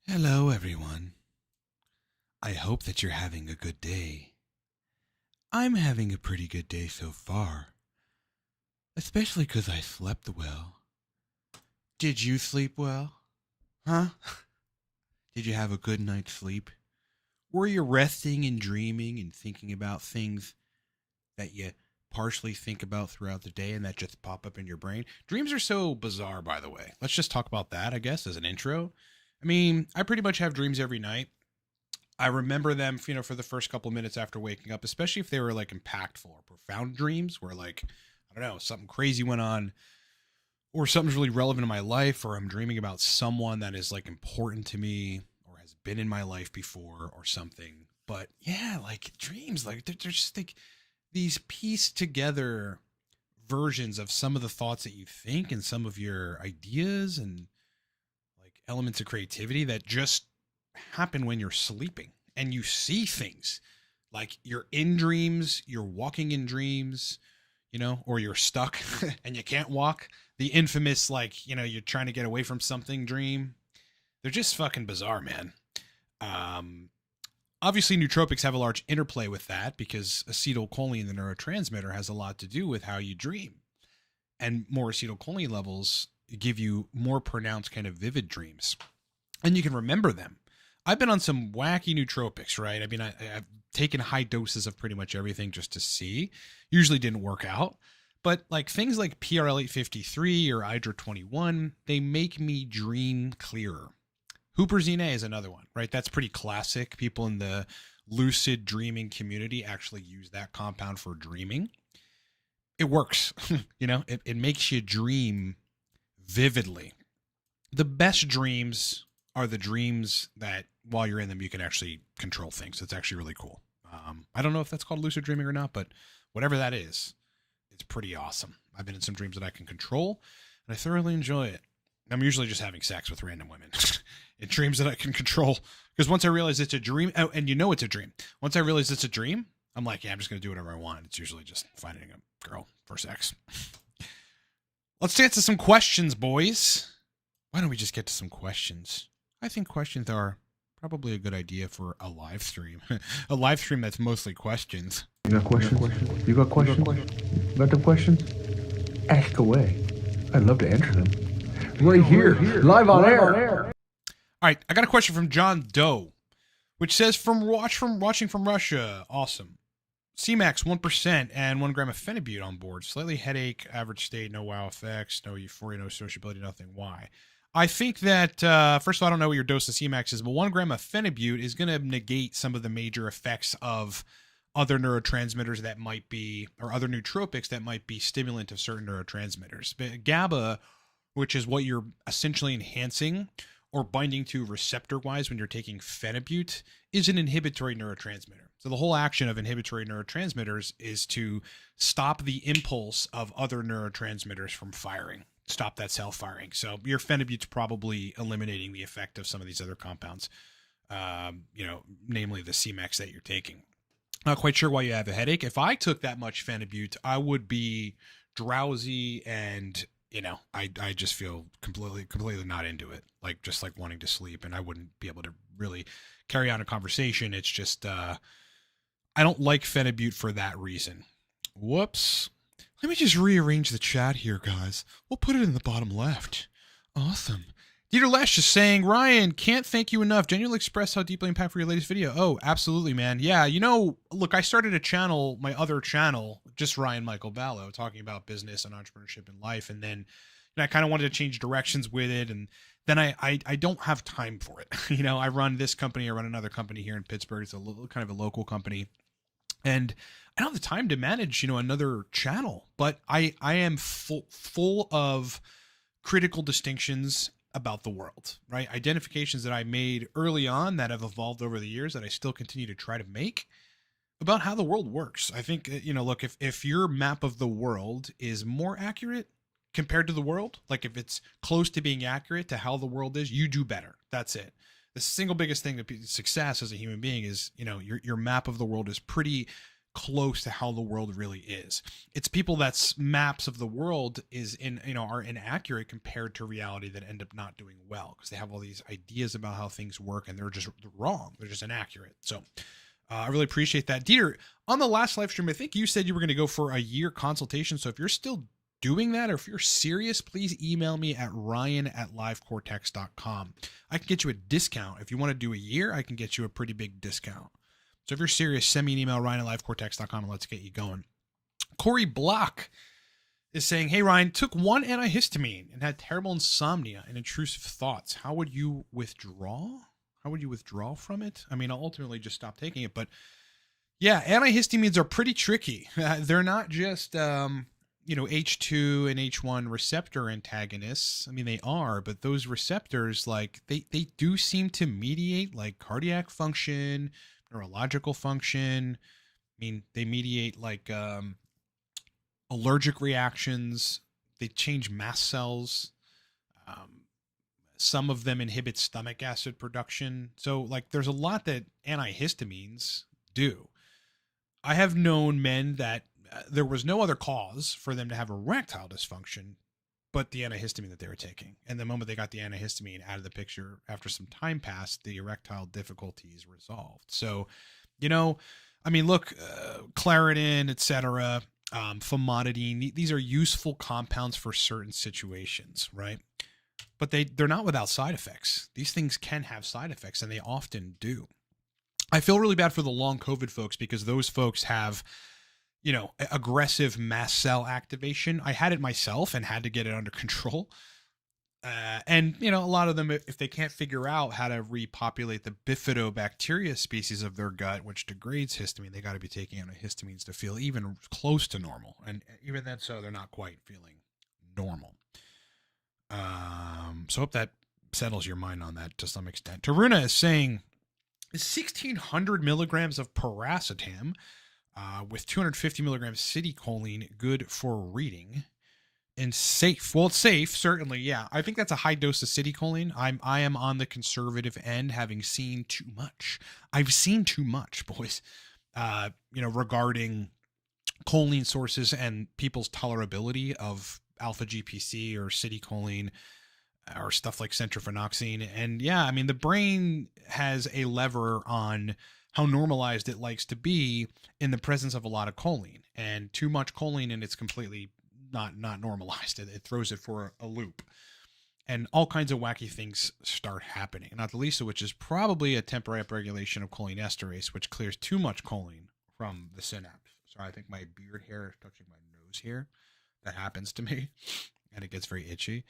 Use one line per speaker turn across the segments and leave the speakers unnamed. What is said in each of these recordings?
Hello, everyone. I hope that you're having a good day. I'm having a pretty good day so far, especially because I slept well. Did you sleep well? Huh? Did you have a good night's sleep? Were you resting and dreaming and thinking about things that you partially think about throughout the day and that just pop up in your brain? Dreams are so bizarre, by the way. Let's just talk about that, I guess, as an intro. I mean, I pretty much have dreams every night. I remember them, for the first couple of minutes after waking up, especially if they were like impactful or profound dreams where like, I don't know, something crazy went on or something's really relevant in my life, or I'm dreaming about someone that is like important to me or has been in my life before or something. But yeah, like dreams, like they're just like these pieced together versions of some of the thoughts that you think and some of your ideas and like elements of creativity that just happen when you're sleeping and you see things like you're in dreams, you're walking in dreams, or you're stuck and you can't walk. The infamous, like, you're trying to get away from something dream. They're just fucking bizarre, man. Um, Obviously, nootropics have a large interplay with that because acetylcholine, the neurotransmitter, has a lot to do with how you dream. And more acetylcholine levels give you more pronounced kind of vivid dreams. And you can remember them. I've been on some wacky nootropics, right? I mean, I've taken high doses of pretty much everything just to see. Usually didn't work out. But like things like PRL 853 or Hydra 21, they make me dream clearer. Huperzine A is another one, right? That's pretty classic. People in the lucid dreaming community actually use that compound for dreaming. It works. It makes you dream vividly. The best dreams are the dreams that while you're in them, you can actually control things. It's actually really cool. I don't know if that's called lucid dreaming or not, but whatever that is, it's pretty awesome. I've been in some dreams that I can control, and I thoroughly enjoy it. I'm usually just having sex with random women in dreams that I can control. Because once I realize it's a dream, and it's a dream. Once I realize it's a dream, I'm like, yeah, I'm just going to do whatever I want. It's usually just finding a girl for sex. Let's answer some questions, boys. Why don't we just get to some questions? I think questions are probably a good idea for a live stream. A live stream that's mostly questions.
You got questions? You got questions? Got them questions? Ask away. I'd love to answer them. Right here, live on air.
All right, I got a question from John Doe, which says, watching from Russia, awesome. Cmax 1% and 1 gram of phenibut on board. Slightly headache, average state, no wow effects, no euphoria, no sociability, nothing. Why? I think that, first of all, I don't know what your dose of Cmax is, but 1 gram of phenibut is going to negate some of the major effects of other neurotransmitters that might be, or other nootropics that might be stimulant of certain neurotransmitters. But GABA, which is what you're essentially enhancing or binding to receptor-wise when you're taking phenibut, is an inhibitory neurotransmitter. So the whole action of inhibitory neurotransmitters is to stop the impulse of other neurotransmitters from firing, stop that cell firing. So your phenibut's probably eliminating the effect of some of these other compounds, namely the Cmax that you're taking. Not quite sure why you have a headache. If I took that much phenibut, I would be drowsy and I just feel completely not into it. Like just like wanting to sleep, and I wouldn't be able to really carry on a conversation. It's just, I don't like phenibut for that reason. Whoops. Let me just rearrange the chat here, guys. We'll put it in the bottom left. Awesome. Dieter Lesh is saying, Ryan, can't thank you enough. Genuinely express how deeply impactful your latest video. Oh, absolutely, man. Yeah, look, I started a channel, my other channel, just Ryan Michael Ballo, talking about business and entrepreneurship and life. And then I kind of wanted to change directions with it. And then I don't have time for it. I run this company. I run another company here in Pittsburgh. It's a little kind of a local company. And I don't have the time to manage, another channel. But I am full of critical distinctions about the world, right? Identifications that I made early on that have evolved over the years that I still continue to try to make about how the world works. I think, look, if your map of the world is more accurate compared to the world, like if it's close to being accurate to how the world is, you do better. That's it. The single biggest thing to success as a human being is, your map of the world is pretty
close to how the world really is. It's people that's maps of the world are inaccurate compared to reality that end up not doing well because they have all these ideas about how things work and they're wrong. They're just inaccurate. So I really appreciate that. Dieter, on the last live stream, I think you said you were going to go for a year consultation. So if you're still doing that, or if you're serious, please email me at ryan@livecortex.com. I can get you a discount. If you want to do a year, I can get you a pretty big discount. So if you're serious, send me an email, ryan@livecortex.com, and let's get you going. Corey Block is saying, hey, Ryan, took one antihistamine and had terrible insomnia and intrusive thoughts. How would you withdraw? How would you withdraw from it? I mean, I'll ultimately just stop taking it. But yeah, antihistamines are pretty tricky. They're not just, H2 and H1 receptor antagonists. I mean, they are, but those receptors, like, they do seem to mediate like cardiac function, neurological function. I mean, they mediate like allergic reactions. They change mast cells. Some of them inhibit stomach acid production. So like there's a lot that antihistamines do. I have known men that there was no other cause for them to have erectile dysfunction but the antihistamine that they were taking. And the moment they got the antihistamine out of the picture, after some time passed, the erectile difficulties resolved. So, I mean, look, Claritin, etc., famotidine, these are useful compounds for certain situations, right? But they're not without side effects. These things can have side effects, and they often do. I feel really bad for the long COVID folks because those folks have aggressive mast cell activation. I had it myself and had to get it under control. And a lot of them, if they can't figure out how to repopulate the bifidobacteria species of their gut, which degrades histamine, they got to be taking antihistamines to feel even close to normal. And even then, so they're not quite feeling normal. So I hope that settles your mind on that to some extent. Taruna is saying, is 1,600 milligrams of paracetam with 250 milligrams citicoline good for reading and safe? Well, it's safe, certainly. Yeah, I think that's a high dose of citicoline. I am on the conservative end, having seen too much. I've seen too much, boys. Regarding choline sources and people's tolerability of alpha GPC or citicoline or stuff like centrophenoxine. And yeah, I mean, the brain has a lever on how normalized it likes to be in the presence of a lot of choline, and too much choline and it's completely not normalized. It throws it for a loop, and all kinds of wacky things start happening. Not the least of which is probably a temporary upregulation of cholinesterase, which clears too much choline from the synapse. Sorry, I think my beard hair is touching my nose here. That happens to me, and it gets very itchy.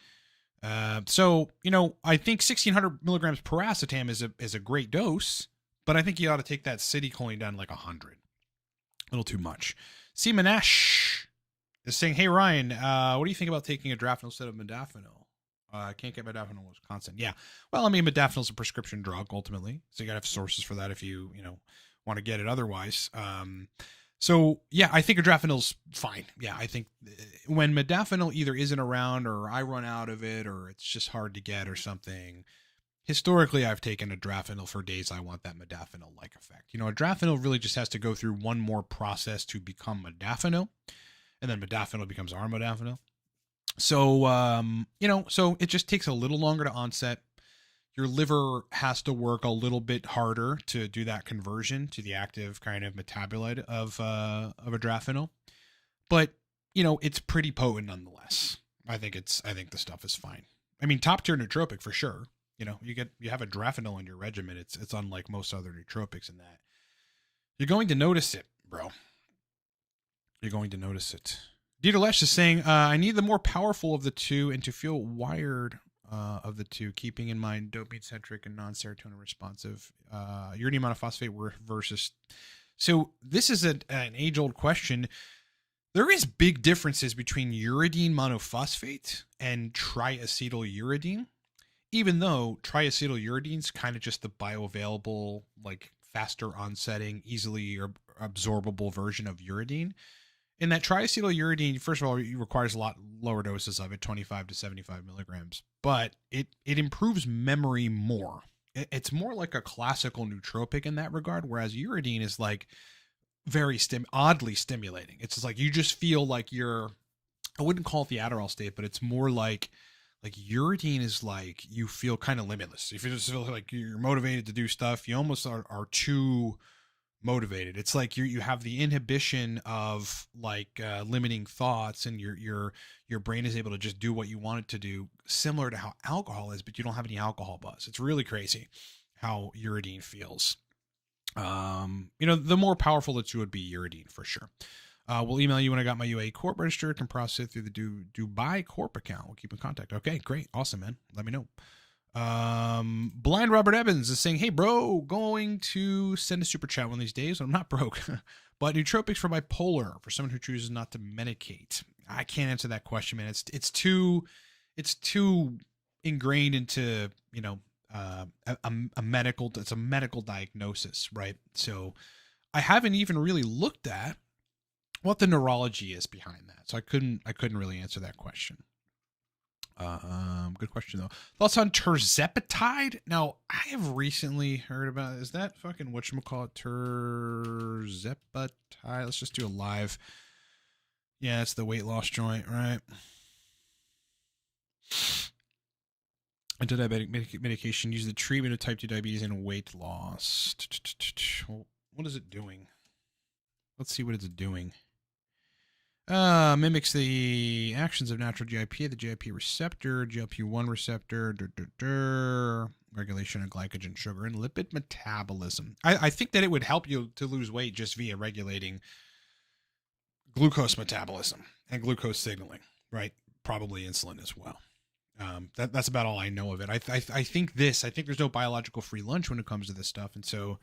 So I think 1,600 milligrams paracetam is a great dose, but I think you ought to take that citicoline down like 100. A little too much. Seamanesh is saying, hey, Ryan, what do you think about taking a Drafenil instead of modafinil? I can't get modafinil in Wisconsin. Yeah. Well, I mean, modafinil is a prescription drug ultimately, so you got to have sources for that if you want to get it otherwise. So yeah, I think Adrafinil's fine. Yeah, I think when modafinil either isn't around or I run out of it or it's just hard to get or something, historically I've taken Adrafinil for days I want that modafinil-like effect. Adrafinil really just has to go through one more process to become modafinil, and then modafinil becomes our modafinil. So, so it just takes a little longer to onset. Your liver has to work a little bit harder to do that conversion to the active kind of metabolite of Adrafinil, but it's pretty potent nonetheless. I think the stuff is fine. I mean, top tier nootropic for sure. You have Adrafinil in your regimen. It's unlike most other nootropics in that you're going to notice it, bro. You're going to notice it. Dieter Lesch is saying, I need the more powerful of the two and to feel wired of the two, keeping in mind dopamine-centric and non-serotonin responsive uridine monophosphate versus. So this is an age-old question. There is big differences between uridine monophosphate and triacetyluridine, even though triacetyluridine is kind of just the bioavailable, like faster onsetting, easily absorbable version of uridine. In that triacetyluridine, first of all, it requires a lot lower doses of it, 25 to 75 milligrams, but it improves memory more. It's more like a classical nootropic in that regard, whereas uridine is like very oddly stimulating. It's just like you just feel like I wouldn't call it the Adderall state, but it's more like Uridine is like you feel kind of limitless. If you just feel like you're motivated to do stuff, you almost are too motivated. It's like you have the inhibition of like limiting thoughts, and your brain is able to just do what you want it to do, similar to how alcohol is, but you don't have any alcohol buzz. It's really crazy how Uridine feels. The more powerful the two would be Uridine for sure. We'll email you when I got my UAE Corp registered. Can process it through the Dubai Corp account. We'll keep in contact. Okay, great. Awesome, man. Let me know. Blind Robert Evans is saying, hey, bro, going to send a super chat one of these days. I'm not broke, but nootropics for bipolar, for someone who chooses not to medicate. I can't answer that question, man. It's too ingrained into, a medical diagnosis, right? So I haven't even really looked at what the neurology is behind that. So I couldn't really answer that question. Good question though. Thoughts on terzepatide? Now, I have recently heard about, is that fucking whatchamacallit, terzepatide? Let's just do a live. Yeah, it's the weight loss joint, right? Antidiabetic medication used the treatment of type 2 diabetes and weight loss. What is it doing? Let's see what it's doing. Mimics the actions of natural GIP, the GIP receptor, GLP-1 receptor, regulation of glycogen, sugar, and lipid metabolism. I think that it would help you to lose weight just via regulating glucose metabolism and glucose signaling, right? Probably insulin as well. That's about all I know of it. I think there's no biological free lunch when it comes to this stuff. And so,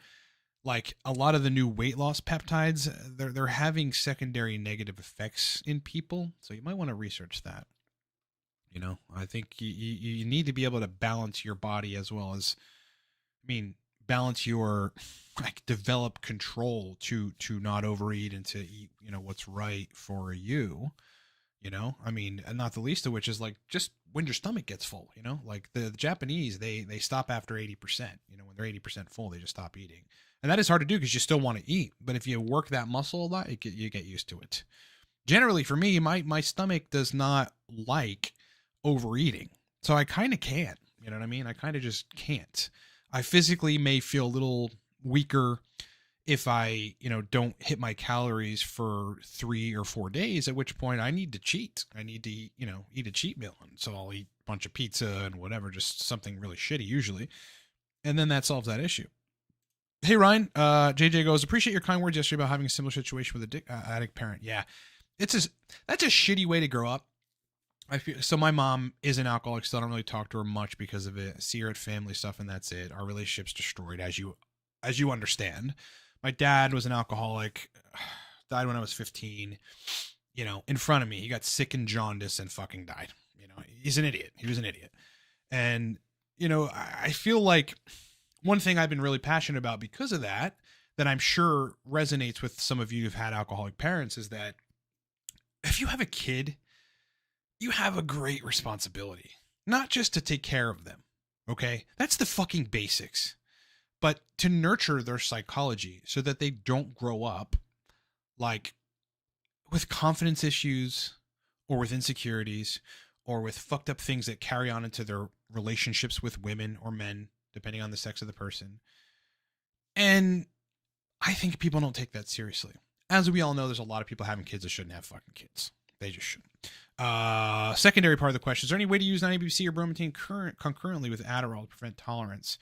like a lot of the new weight loss peptides, they're having secondary negative effects in people. So you might want to research that. I think you need to be able to balance your body as well as, balance your, develop control to not overeat and to eat, what's right for you. And not the least of which is like just when your stomach gets full, like the Japanese, they stop after 80%, when they're 80% full, they just stop eating. And that is hard to do because you still want to eat. But if you work that muscle a lot, you get used to it. Generally for me, my stomach does not like overeating. So I kind of can't, you know what I mean? I kind of just can't. I physically may feel a little weaker if I, don't hit my calories for 3 or 4 days, at which point I need to cheat. I need to, eat a cheat meal. And so I'll eat a bunch of pizza and whatever, just something really shitty usually. And then that solves that issue. Hey, Ryan, JJ goes, appreciate your kind words yesterday about having a similar situation with a addict parent. Yeah, that's a shitty way to grow up. I feel so. My mom is an alcoholic, so I don't really talk to her much because of it. I see her at family stuff, and that's it. Our relationship's destroyed, as you understand. My dad was an alcoholic, died when I was 15, in front of me. He got sick and jaundice and fucking died. He's an idiot. He was an idiot. And, I feel like one thing I've been really passionate about because of that I'm sure resonates with some of you who've had alcoholic parents, is that if you have a kid, you have a great responsibility, not just to take care of them. Okay. That's the fucking basics. But to nurture their psychology so that they don't grow up like with confidence issues or with insecurities or with fucked up things that carry on into their relationships with women or men, depending on the sex of the person. And I think people don't take that seriously. As we all know, there's a lot of people having kids that shouldn't have fucking kids. They just shouldn't. Secondary part of the question, is there any way to use 9-ABC or bromocrine concurrently with Adderall to prevent tolerance?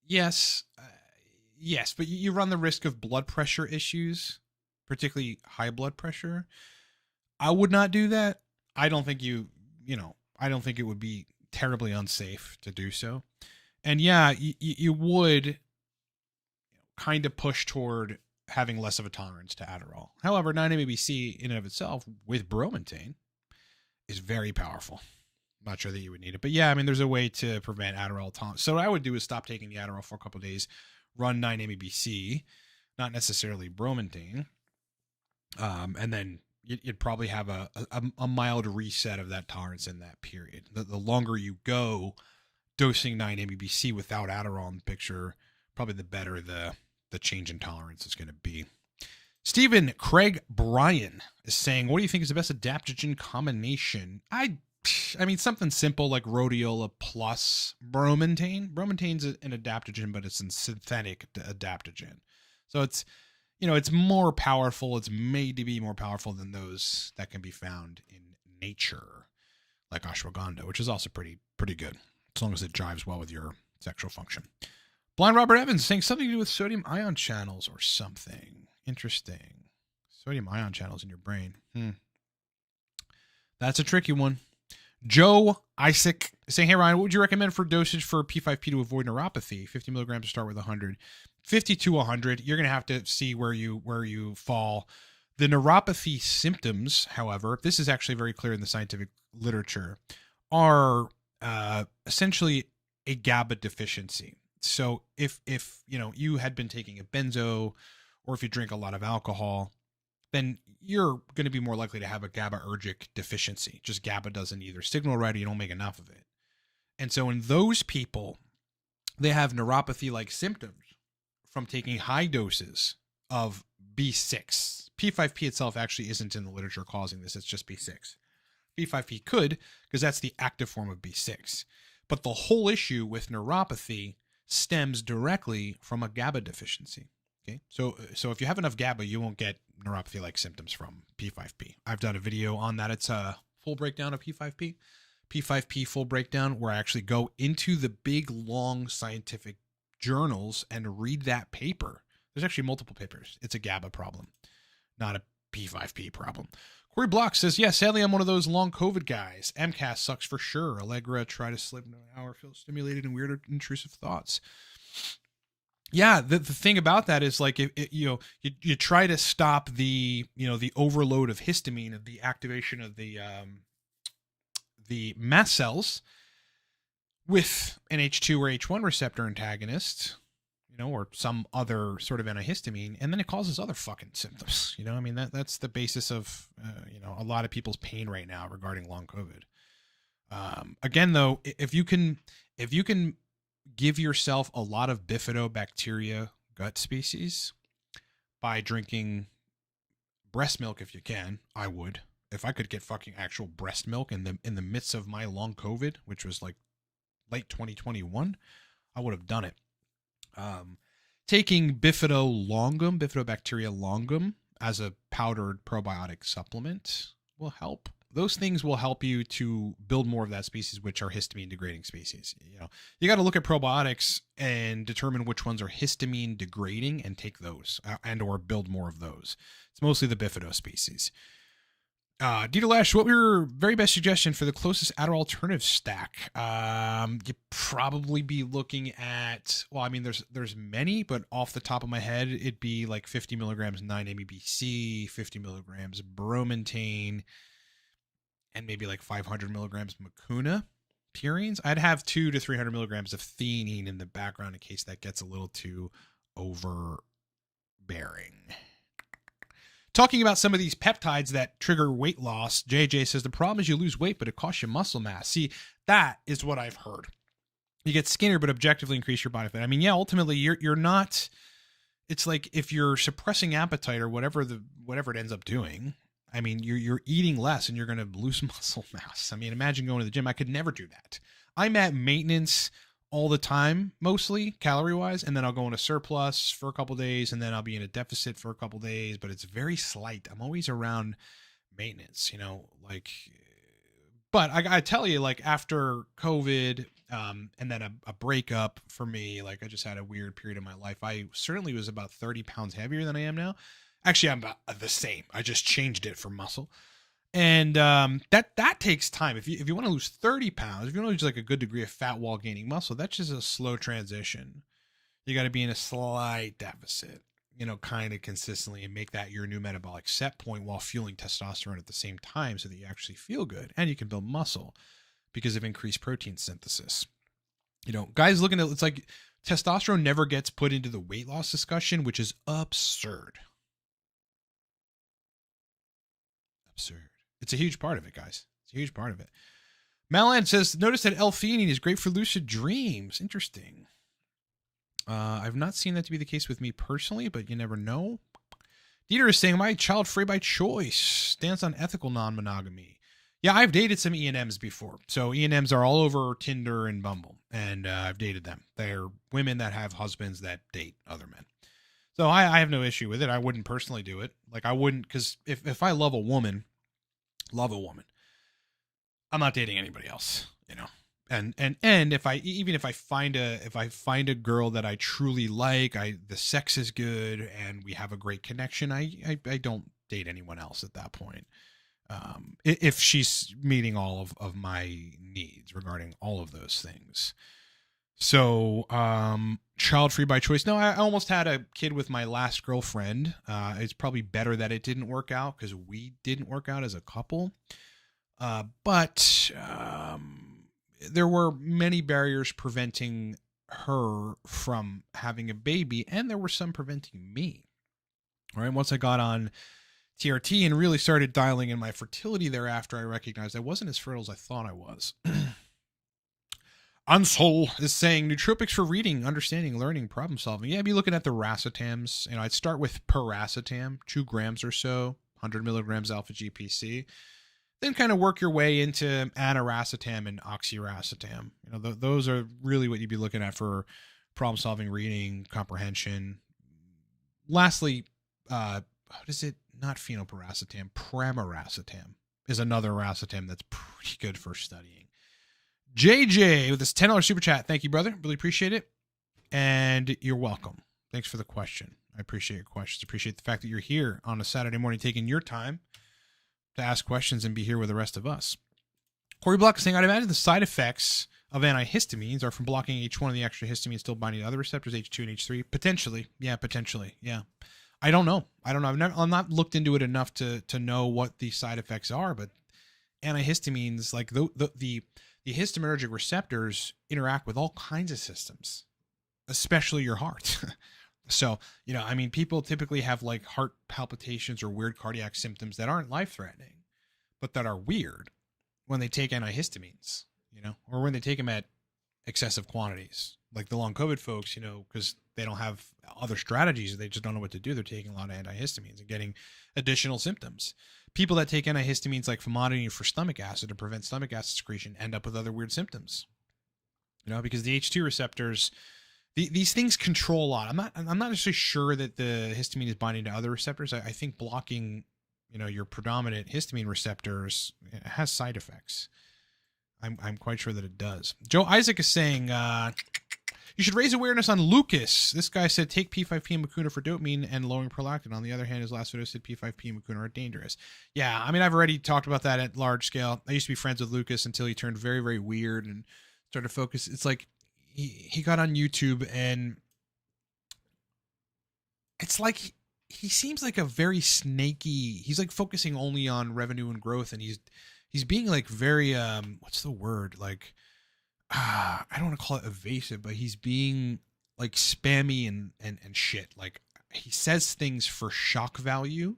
Yes, but you run the risk of blood pressure issues, particularly high blood pressure. I would not do that. I don't think I don't think it would be terribly unsafe to do so. And yeah, you would kind of push toward having less of a tolerance to Adderall. However, 9-MeO-BC in and of itself with bromocrine is very powerful. I'm not sure that you would need it, but yeah, there's a way to prevent Adderall tolerance. So what I would do is stop taking the Adderall for a couple of days, run 9-MeO-BC, not necessarily bromocrine, and then you'd probably have a mild reset of that tolerance in that period. The longer you go dosing 9-MeO-BC without Adderall in the picture, probably the better the change in tolerance is going to be. Stephen Craig Bryan is saying, what do you think is the best adaptogen combination? I mean, something simple like rhodiola plus bromantane. Bromantane's an adaptogen, but it's a synthetic adaptogen. So it's, it's more powerful. It's made to be more powerful than those that can be found in nature, like ashwagandha, which is also pretty good, as long as it jives well with your sexual function. Blind Robert Evans saying something to do with sodium ion channels or something. Interesting. Sodium ion channels in your brain. That's a tricky one. Joe Isaac saying, hey, Ryan, what would you recommend for dosage for P5P to avoid neuropathy? 50 milligrams to start with 100. 50 to 100. You're going to have to see where you fall. The neuropathy symptoms, however, this is actually very clear in the scientific literature, are essentially a GABA deficiency. So if you had been taking a benzo, or if you drink a lot of alcohol, then you're going to be more likely to have a GABAergic deficiency. Just GABA doesn't either signal right, or you don't make enough of it. And so in those people, they have neuropathy-like symptoms from taking high doses of B6. P5P itself actually isn't in the literature causing this. It's just B6. P5P could, because that's the active form of B6. But the whole issue with neuropathy stems directly from a GABA deficiency. Okay, so if you have enough GABA, you won't get neuropathy-like symptoms from P5P. I've done a video on that. It's a full breakdown of P5P. P5P full breakdown, where I actually go into the big, long scientific journals and read that paper. There's actually multiple papers. It's a GABA problem, not a P5P problem. Corey Block says, yeah, sadly, I'm one of those long COVID guys. MCAS sucks for sure. Allegra, try to sleep in an hour, feel stimulated and weird intrusive thoughts. Yeah, the thing about that is, like, you try to stop the overload of histamine, of the activation of the mast cells with an H2 or H1 receptor antagonist, or some other sort of antihistamine, and then it causes other fucking symptoms. I mean, that's the basis of a lot of people's pain right now regarding long COVID. Again, though, if you can give yourself a lot of bifidobacteria gut species by drinking breast milk, if you can. I would. If I could get fucking actual breast milk in the midst of my long COVID, which was like late 2021, I would have done it. Taking bifidobacteria longum as a powdered probiotic supplement will help. Those things will help you to build more of that species, which are histamine degrading species. You got to look at probiotics and determine which ones are histamine degrading and take those and or build more of those. It's mostly the bifido species. Dieter Lash, what were your very best suggestion for the closest Adderall alternative stack? You'd probably be looking at, well, I mean, there's many, but off the top of my head, it'd be like 50 milligrams 9-MEBC, 50 milligrams bromantane, and maybe like 500 milligrams mucuna purines. I'd have 200 to 300 milligrams of theanine in the background in case that gets a little too overbearing. Talking about some of these peptides that trigger weight loss, JJ says the problem is you lose weight, but it costs you muscle mass. See, that is what I've heard. You get skinnier, but objectively increase your body fat. I mean, yeah, ultimately you're not. It's like if you're suppressing appetite or whatever it ends up doing. I mean, you're eating less and you're going to lose muscle mass. I mean, imagine going to the gym. I could never do that. I'm at maintenance all the time, mostly calorie-wise, and then I'll go into surplus for a couple days, and then I'll be in a deficit for a couple days, but it's very slight. I'm always around maintenance, but I tell you, like, after COVID, and then a breakup for me, like, I just had a weird period of my life. I certainly was about 30 pounds heavier than I am now. Actually, I'm about the same. I just changed it for muscle. And that takes time. If you want to lose 30 pounds, if you want to lose like a good degree of fat while gaining muscle, that's just a slow transition. You got to be in a slight deficit, kind of consistently, and make that your new metabolic set point while fueling testosterone at the same time so that you actually feel good and you can build muscle because of increased protein synthesis. Guys looking at, it's like testosterone never gets put into the weight loss discussion, which is absurd. It's a huge part of it, guys. It's a huge part of it. Malan says, notice that L-theanine is great for lucid dreams. Interesting. I've not seen that to be the case with me personally, but you never know. Dieter is saying, my child free by choice, stands on ethical non-monogamy. Yeah, I've dated some E&Ms before. So E&Ms are all over Tinder and Bumble, and I've dated them. They're women that have husbands that date other men. So I have no issue with it. I wouldn't personally do it. Like I wouldn't, because if I love a woman, I'm not dating anybody else, you know. And if I find a girl that I truly like, the sex is good and we have a great connection, I don't date anyone else at that point. If she's meeting all of my needs regarding all of those things. So, child free by choice. No, I almost had a kid with my last girlfriend. It's probably better that it didn't work out because we didn't work out as a couple. But there were many barriers preventing her from having a baby, and there were some preventing me. All right. Once I got on TRT and really started dialing in my fertility thereafter, I recognized I wasn't as fertile as I thought I was. Unsol is saying nootropics for reading, understanding, learning, problem solving. Yeah, be looking at the racetams. You know, I'd start with piracetam, 2 grams or so, 100 milligrams alpha GPC. Then kind of work your way into aniracetam and oxiracetam. You know, those are really what you'd be looking at for problem solving, reading, comprehension. Lastly, what is it? Not phenylpiracetam, pramiracetam is another racetam that's pretty good for studying. JJ with this $10 super chat. Thank you, brother. Really appreciate it. And you're welcome. Thanks for the question. I appreciate your questions. Appreciate the fact that you're here on a Saturday morning, taking your time to ask questions and be here with the rest of us. Corey Block is saying, I'd imagine the side effects of antihistamines are from blocking H1 and the extra histamine still binding to other receptors, H2 and H3. Potentially. Yeah, potentially. Yeah. I don't know. I've not looked into it enough to know what the side effects are, but antihistamines, like the histaminergic receptors interact with all kinds of systems, especially your heart. So, you know, I mean, people typically have like heart palpitations or weird cardiac symptoms that aren't life-threatening, but that are weird when they take antihistamines, you know, or when they take them at excessive quantities. Like the long COVID folks, you know, because they don't have other strategies. They just don't know what to do. They're taking a lot of antihistamines and getting additional symptoms. People that take antihistamines like famotidine for stomach acid to prevent stomach acid secretion end up with other weird symptoms, you know, because the H2 receptors, these things control a lot. I'm not necessarily sure that the histamine is binding to other receptors. I think blocking, you know, your predominant histamine receptors has side effects. I'm quite sure that it does. Joe Isaac is saying, you should raise awareness on Lucas. This guy said take P5P and Mucuna for dopamine and lowering prolactin. On the other hand, his last video said P5P and Mucuna are dangerous. Yeah, I mean, I've already talked about that at large scale. I used to be friends with Lucas until he turned very, very weird and started to focus. It's like he got on YouTube and it's like he seems like a very snaky. He's like focusing only on revenue and growth, and he's being like very what's the word, like I don't want to call it evasive, but he's being like spammy and shit. Like he says things for shock value.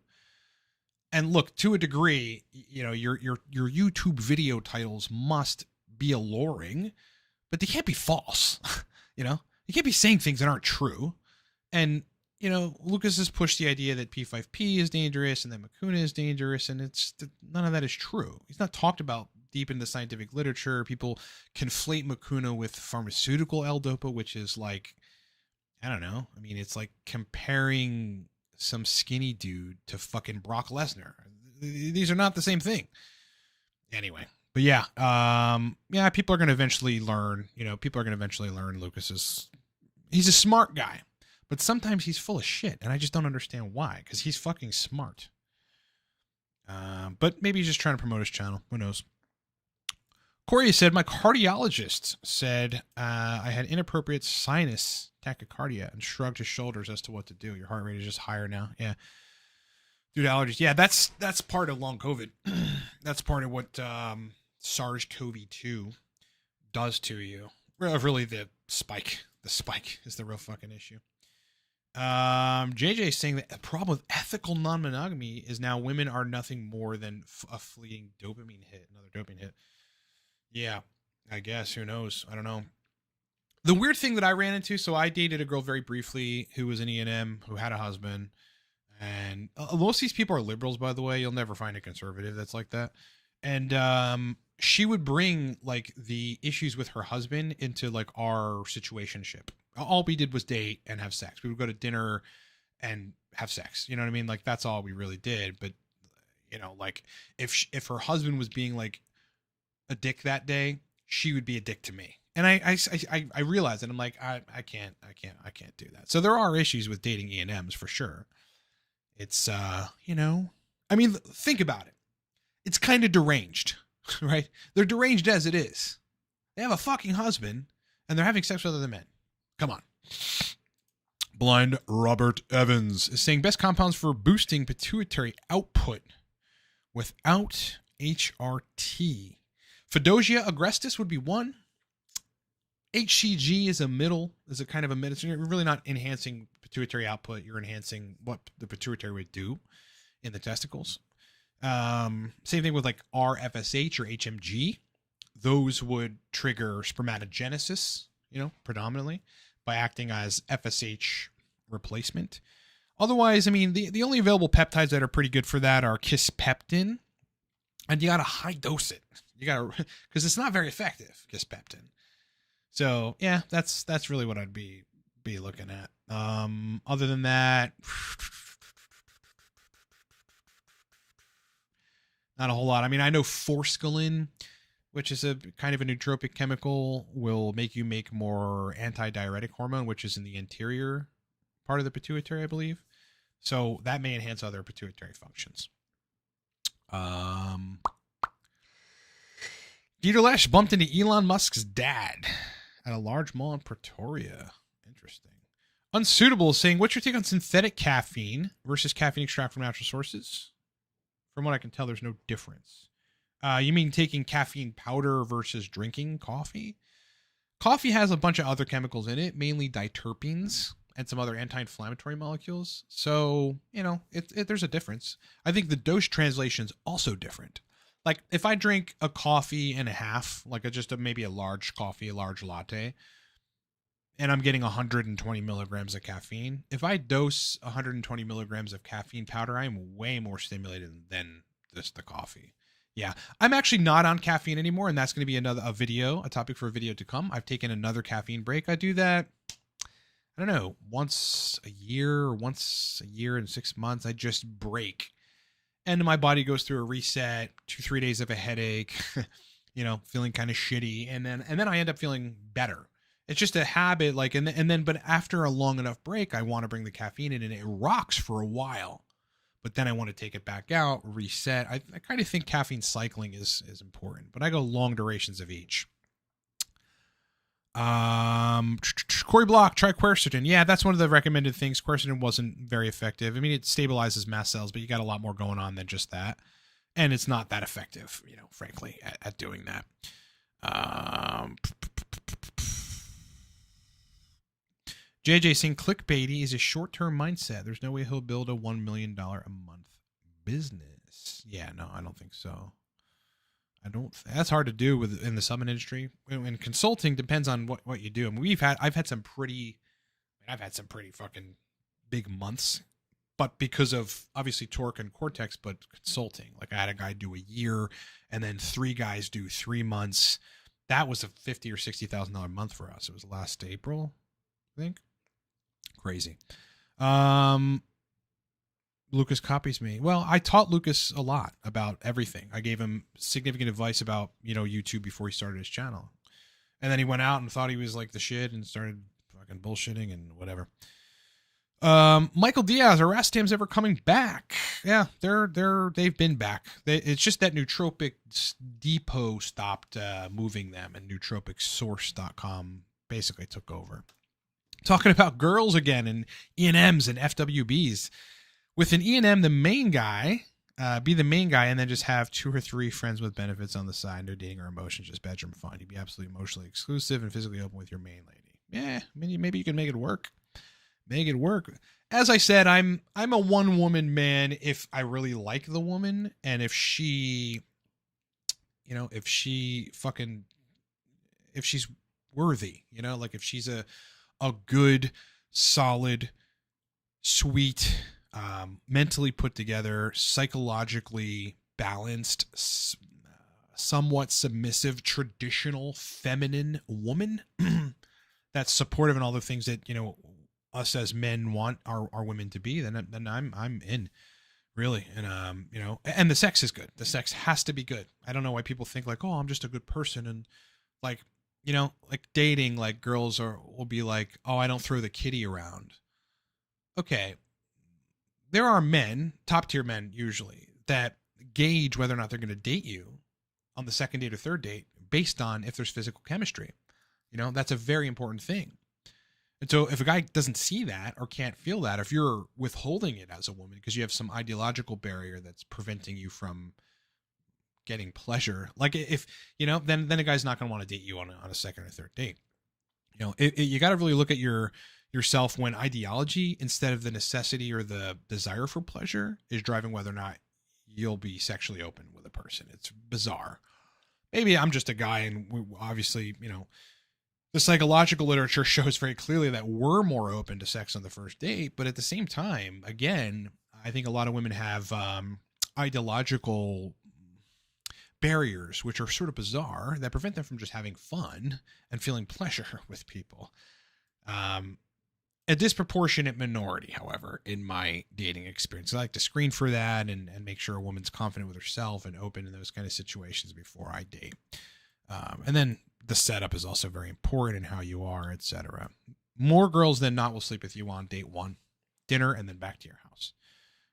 And look, to a degree, you know, your YouTube video titles must be alluring, but they can't be false. You know, you can't be saying things that aren't true. And you know, Lucas has pushed the idea that P5P is dangerous and that Mucuna is dangerous, and none of that is true. He's not talked about deep in the scientific literature. People conflate Mucuna with pharmaceutical L-Dopa, which is like, I don't know. I mean, it's like comparing some skinny dude to fucking Brock Lesnar. These are not the same thing. Anyway, but yeah, people are going to eventually learn. You know, people are going to eventually learn he's a smart guy. But sometimes he's full of shit, and I just don't understand why, because he's fucking smart. But maybe he's just trying to promote his channel. Who knows? Corey said, my cardiologist said I had inappropriate sinus tachycardia and shrugged his shoulders as to what to do. Your heart rate is just higher now. Yeah. Due to allergies. Yeah, that's part of long COVID. That's part of what SARS-CoV-2 does to you. Really, the spike. The spike is the real fucking issue. JJ is saying that the problem with ethical non-monogamy is now women are nothing more than a fleeting dopamine hit, another dopamine hit. Yeah, I guess. Who knows? I don't know. The weird thing that I ran into, so I dated a girl very briefly who was an E&M, who had a husband. And most of these people are liberals, by the way. You'll never find a conservative that's like that. And she would bring like the issues with her husband into like our situationship. All we did was date and have sex. We would go to dinner and have sex. You know what I mean? Like that's all we really did. But you know, like if her husband was being like a dick that day, she would be a dick to me. And I realized it. I'm like, I can't do that. So there are issues with dating E&Ms for sure. It's, you know, I mean, think about it. It's kind of deranged, right? They're deranged as it is. They have a fucking husband and they're having sex with other men. Come on. Blind Robert Evans is saying best compounds for boosting pituitary output without HRT. Fedosia agrestis would be one. HCG is a kind of a medicine. You're really not enhancing pituitary output. You're enhancing what the pituitary would do in the testicles. Same thing with like RFSH or HMG. Those would trigger spermatogenesis, you know, predominantly by acting as FSH replacement. Otherwise, I mean, the only available peptides that are pretty good for that are kisspeptin, and you got to high dose it. You got to, because it's not very effective, kisspeptin. So yeah, that's really what I'd be looking at. Other than that, not a whole lot. I mean, I know forskolin, which is a kind of a nootropic chemical, will make you make more antidiuretic hormone, which is in the anterior part of the pituitary, I believe. So that may enhance other pituitary functions. Dieter Lesch bumped into Elon Musk's dad at a large mall in Pretoria. Interesting. Unsuitable saying, what's your take on synthetic caffeine versus caffeine extract from natural sources? From what I can tell, there's no difference. You mean taking caffeine powder versus drinking coffee? Coffee has a bunch of other chemicals in it, mainly diterpenes and some other anti-inflammatory molecules. So, you know, there's a difference. I think the dose translation is also different. Like if I drink a coffee and a half, like maybe a large coffee, a large latte, and I'm getting 120 milligrams of caffeine. If I dose 120 milligrams of caffeine powder, I'm way more stimulated than the coffee. Yeah, I'm actually not on caffeine anymore, and that's going to be a topic for a video to come. I've taken another caffeine break. I do that, I don't know, once a year and 6 months. I just break. And my body goes through a reset, 2-3 days of a headache, you know, feeling kind of shitty. And then I end up feeling better. It's just a habit, like, but after a long enough break, I want to bring the caffeine in and it rocks for a while, but then I want to take it back out, reset. I kind of think caffeine cycling is important, but I go long durations of each. Corey Block, try quercetin. Yeah, that's one of the recommended things. Quercetin wasn't very effective. I mean, it stabilizes mast cells, but you got a lot more going on than just that. And it's not that effective, you know, frankly, at doing that. JJ saying clickbaity is a short-term mindset. There's no way he'll build a $1 million a month business. Yeah, no, I don't think so. That's hard to do in the supplement industry. And consulting depends on what you do. I mean, I've had some pretty fucking big months, but because of obviously Torque and Cortex, but consulting, like I had a guy do a year and then 3 guys do 3 months. That was a $50,000 or $60,000 month for us. It was last April, I think. Crazy. Lucas copies me. Well, I taught Lucas a lot about everything. I gave him significant advice about, you know, YouTube before he started his channel. And then he went out and thought he was like the shit and started fucking bullshitting and whatever. Michael Diaz, are Rastams ever coming back? Yeah, they've been back. It's just that Nootropic Depot stopped moving them and NootropicSource.com basically took over. Talking about girls again and E&Ms and FWBs. With an E&M, the main guy, be the main guy, and then just have 2 or 3 friends with benefits on the side. No dating or emotions, just bedroom fun. You'd be absolutely emotionally exclusive and physically open with your main lady. Yeah, I mean, maybe you can make it work. Make it work. As I said, I'm a one-woman man if I really like the woman, and if she, you know, if she's worthy, like if she's a good, solid, sweet, mentally put together, psychologically balanced, somewhat submissive, traditional feminine woman that's supportive in all the things that, us as men want our women to be, then I'm in, really. And, and the sex is good. The sex has to be good. I don't know why people think like, oh, I'm just a good person. And like, like dating, like girls will be like, oh, I don't throw the kitty around. Okay. There are men, top tier men usually, that gauge whether or not they're going to date you on the second date or third date based on if there's physical chemistry. That's a very important thing. And so if a guy doesn't see that or can't feel that, if you're withholding it as a woman because you have some ideological barrier that's preventing you from getting pleasure, like if, then a guy's not going to want to date you on a second or third date. You got to really look at yourself when ideology instead of the necessity or the desire for pleasure is driving whether or not you'll be sexually open with a person. It's bizarre. Maybe I'm just a guy, and we obviously, the psychological literature shows very clearly that we're more open to sex on the first date. But at the same time, again, I think a lot of women have ideological barriers, which are sort of bizarre, that prevent them from just having fun and feeling pleasure with people. A disproportionate minority, however, in my dating experience. I like to screen for that and make sure a woman's confident with herself and open in those kind of situations before I date. And then the setup is also very important in how you are, etc. More girls than not will sleep with you on date one, dinner, and then back to your house.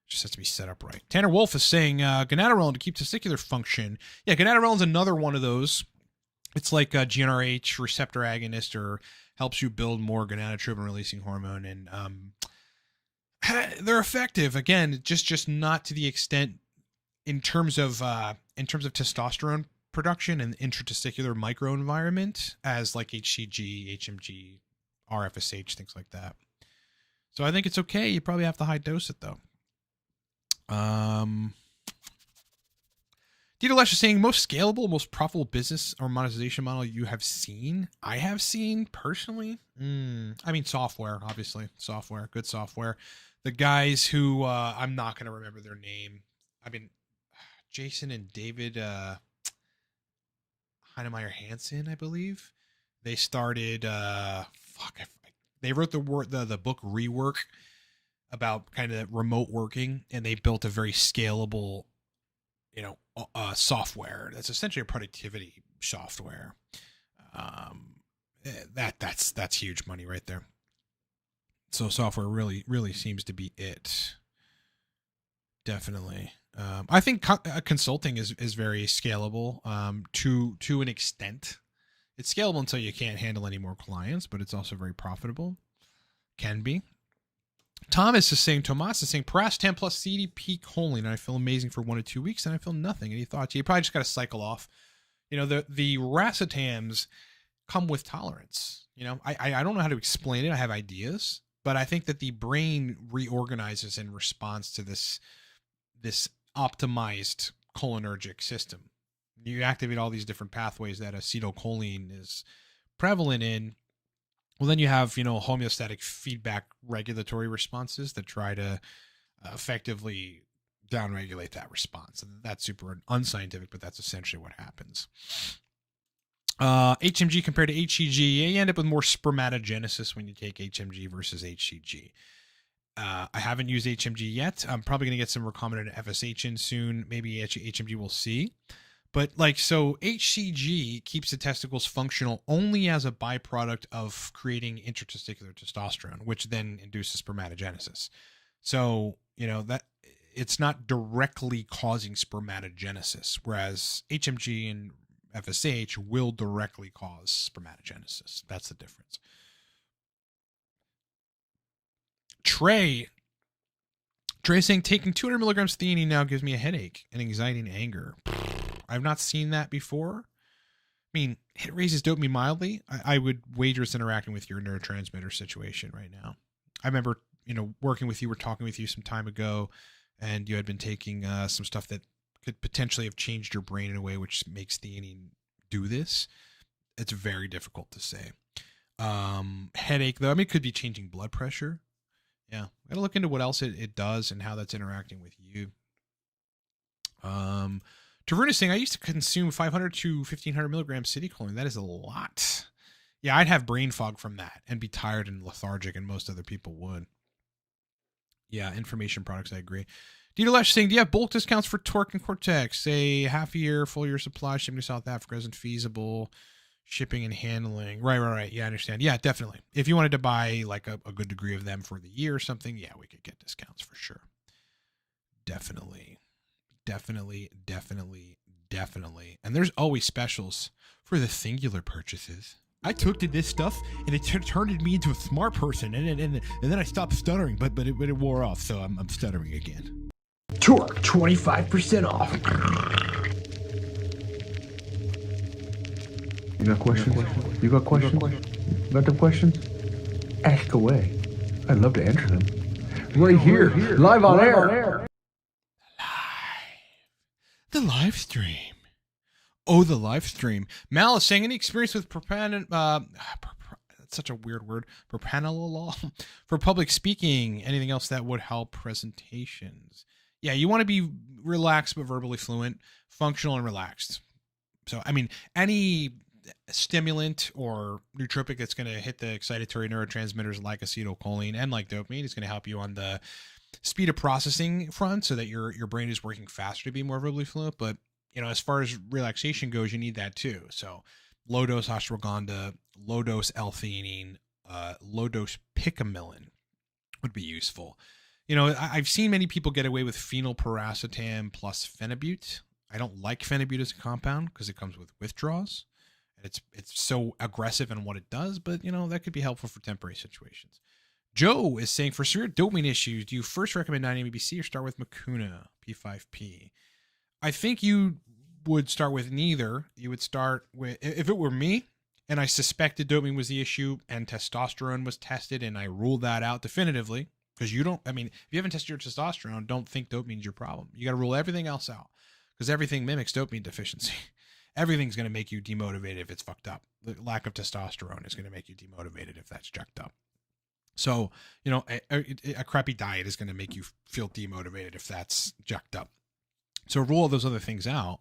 Just has to be set up right. Tanner Wolf is saying gonadorelin to keep testicular function. Yeah, gonadorelin is another one of those. It's like a GnRH receptor agonist, or helps you build more gonadotropin releasing hormone, and they're effective. Again, just not to the extent in terms of testosterone production and intratesticular microenvironment as like HCG, HMG, RFSH, things like that. So I think it's okay. You probably have to high dose it though. Dieter Lesh is saying most scalable, most profitable business or monetization model you have seen. I have seen personally. I mean, software, obviously, good software. The guys who I'm not going to remember their name. I mean, Jason and David Heinemeier Hansen, I believe. They started. They wrote the book Rework about kind of remote working, and they built a very scalable, software that's essentially a productivity software. That's huge money right there. So software really seems to be it. Definitely. I think consulting is very scalable to an extent. It's scalable until you can't handle any more clients, but it's also very profitable. Can be. Tomas is saying, Paracetam plus CDP choline, and I feel amazing for 1 to 2 weeks, and I feel nothing. Any thoughts? You probably just got to cycle off. The racetams come with tolerance. I don't know how to explain it. I have ideas, but I think that the brain reorganizes in response to this optimized cholinergic system. You activate all these different pathways that acetylcholine is prevalent in. Well, then you have, homeostatic feedback regulatory responses that try to effectively downregulate that response. And that's super unscientific, but that's essentially what happens. HMG compared to HCG, you end up with more spermatogenesis when you take HMG versus HCG. I haven't used HMG yet. I'm probably going to get some recombinant FSH in soon. Maybe HMG, we'll see. But so HCG keeps the testicles functional only as a byproduct of creating intratesticular testosterone, which then induces spermatogenesis. So, that it's not directly causing spermatogenesis, whereas HMG and FSH will directly cause spermatogenesis. That's the difference. Trey saying taking 200 milligrams theanine now gives me a headache and anxiety and anger. I've not seen that before. I mean, it raises dopamine mildly. I would wager it's interacting with your neurotransmitter situation right now. I remember, working with you, talking with you some time ago, and you had been taking some stuff that could potentially have changed your brain in a way which makes theanine do this. It's very difficult to say. Headache though, I mean, it could be changing blood pressure. Yeah, gotta look into what else it does and how that's interacting with you. Taruna's saying, I used to consume 500 to 1500 milligrams citicoline. That is a lot. Yeah, I'd have brain fog from that and be tired and lethargic, and most other people would. Yeah, information products, I agree. Dita Lesh saying, do you have bulk discounts for Torque and Cortex? Say half a year, full year supply, shipping to South Africa isn't feasible. Shipping and handling. Right. Yeah, I understand. Yeah, definitely. If you wanted to buy like a good degree of them for the year or something, yeah, we could get discounts for sure. Definitely. And there's always specials for the singular purchases. I took to this stuff and it turned me into a smart person, and then I stopped stuttering, but it wore off, so I'm stuttering again.
Torque 25% off. You got questions? You got questions? Got them questions? Ask away. I'd love to answer them. Right here, live on air.
The live stream. Oh, the live stream. Mal is saying, any experience with that's such a weird word. Propranolol for public speaking. Anything else that would help presentations? Yeah, you want to be relaxed but verbally fluent, functional and relaxed. So, I mean, any stimulant or nootropic that's going to hit the excitatory neurotransmitters like acetylcholine and like dopamine is going to help you on the speed of processing front, so that your brain is working faster to be more verbally fluent. But as far as relaxation goes, you need that too. So low dose ashwagandha, low dose L-theanine, low dose picamilin would be useful. I've seen many people get away with phenylpiracetam plus phenibut. I don't like phenibut as a compound because it comes with withdrawals, and it's so aggressive in what it does. But that could be helpful for temporary situations. Joe is saying, for severe dopamine issues, do you first recommend 9-MeBC or start with Mucuna P5P? I think you would start with neither. You would start with, if it were me and I suspected dopamine was the issue and testosterone was tested and I ruled that out definitively, because if you haven't tested your testosterone, don't think dopamine's your problem. You got to rule everything else out, because everything mimics dopamine deficiency. Everything's going to make you demotivated if it's fucked up. The lack of testosterone is going to make you demotivated if that's jacked up. So, a crappy diet is going to make you feel demotivated if that's jacked up. So rule all those other things out.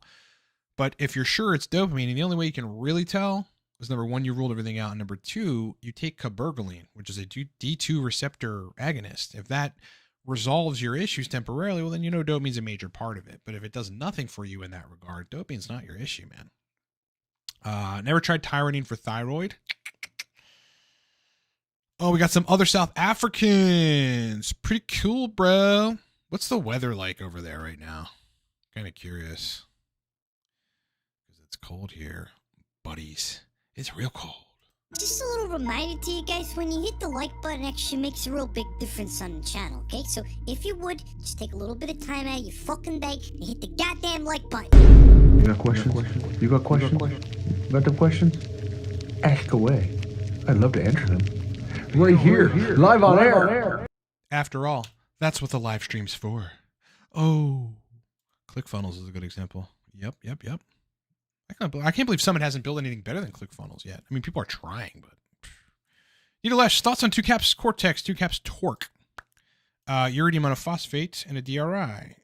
But if you're sure it's dopamine, and the only way you can really tell is, number one, you ruled everything out. And number two, you take cabergoline, which is a D2 receptor agonist. If that resolves your issues temporarily, well, then dopamine's a major part of it. But if it does nothing for you in that regard, dopamine's not your issue, man. Never tried tyrosine for thyroid. Oh, we got some other South Africans. Pretty cool, bro. What's the weather like over there right now? Kind of curious. Because it's cold here. Buddies, it's real cold.
Just a little reminder to you guys, when you hit the like button, actually makes a real big difference on the channel, okay? So if you would, just take a little bit of time out of your fucking day and hit the goddamn like button.
You got questions? You got questions? Got them questions? Ask away. I'd love to answer them. Right here, live on air.
After all, that's what the live stream's for. Oh, ClickFunnels is a good example. Yep. I can't believe someone hasn't built anything better than ClickFunnels yet. I mean, people are trying, but. Nidalesh, thoughts on 2 caps Cortex, 2 caps Torque, uridium monophosphate, and a DRI.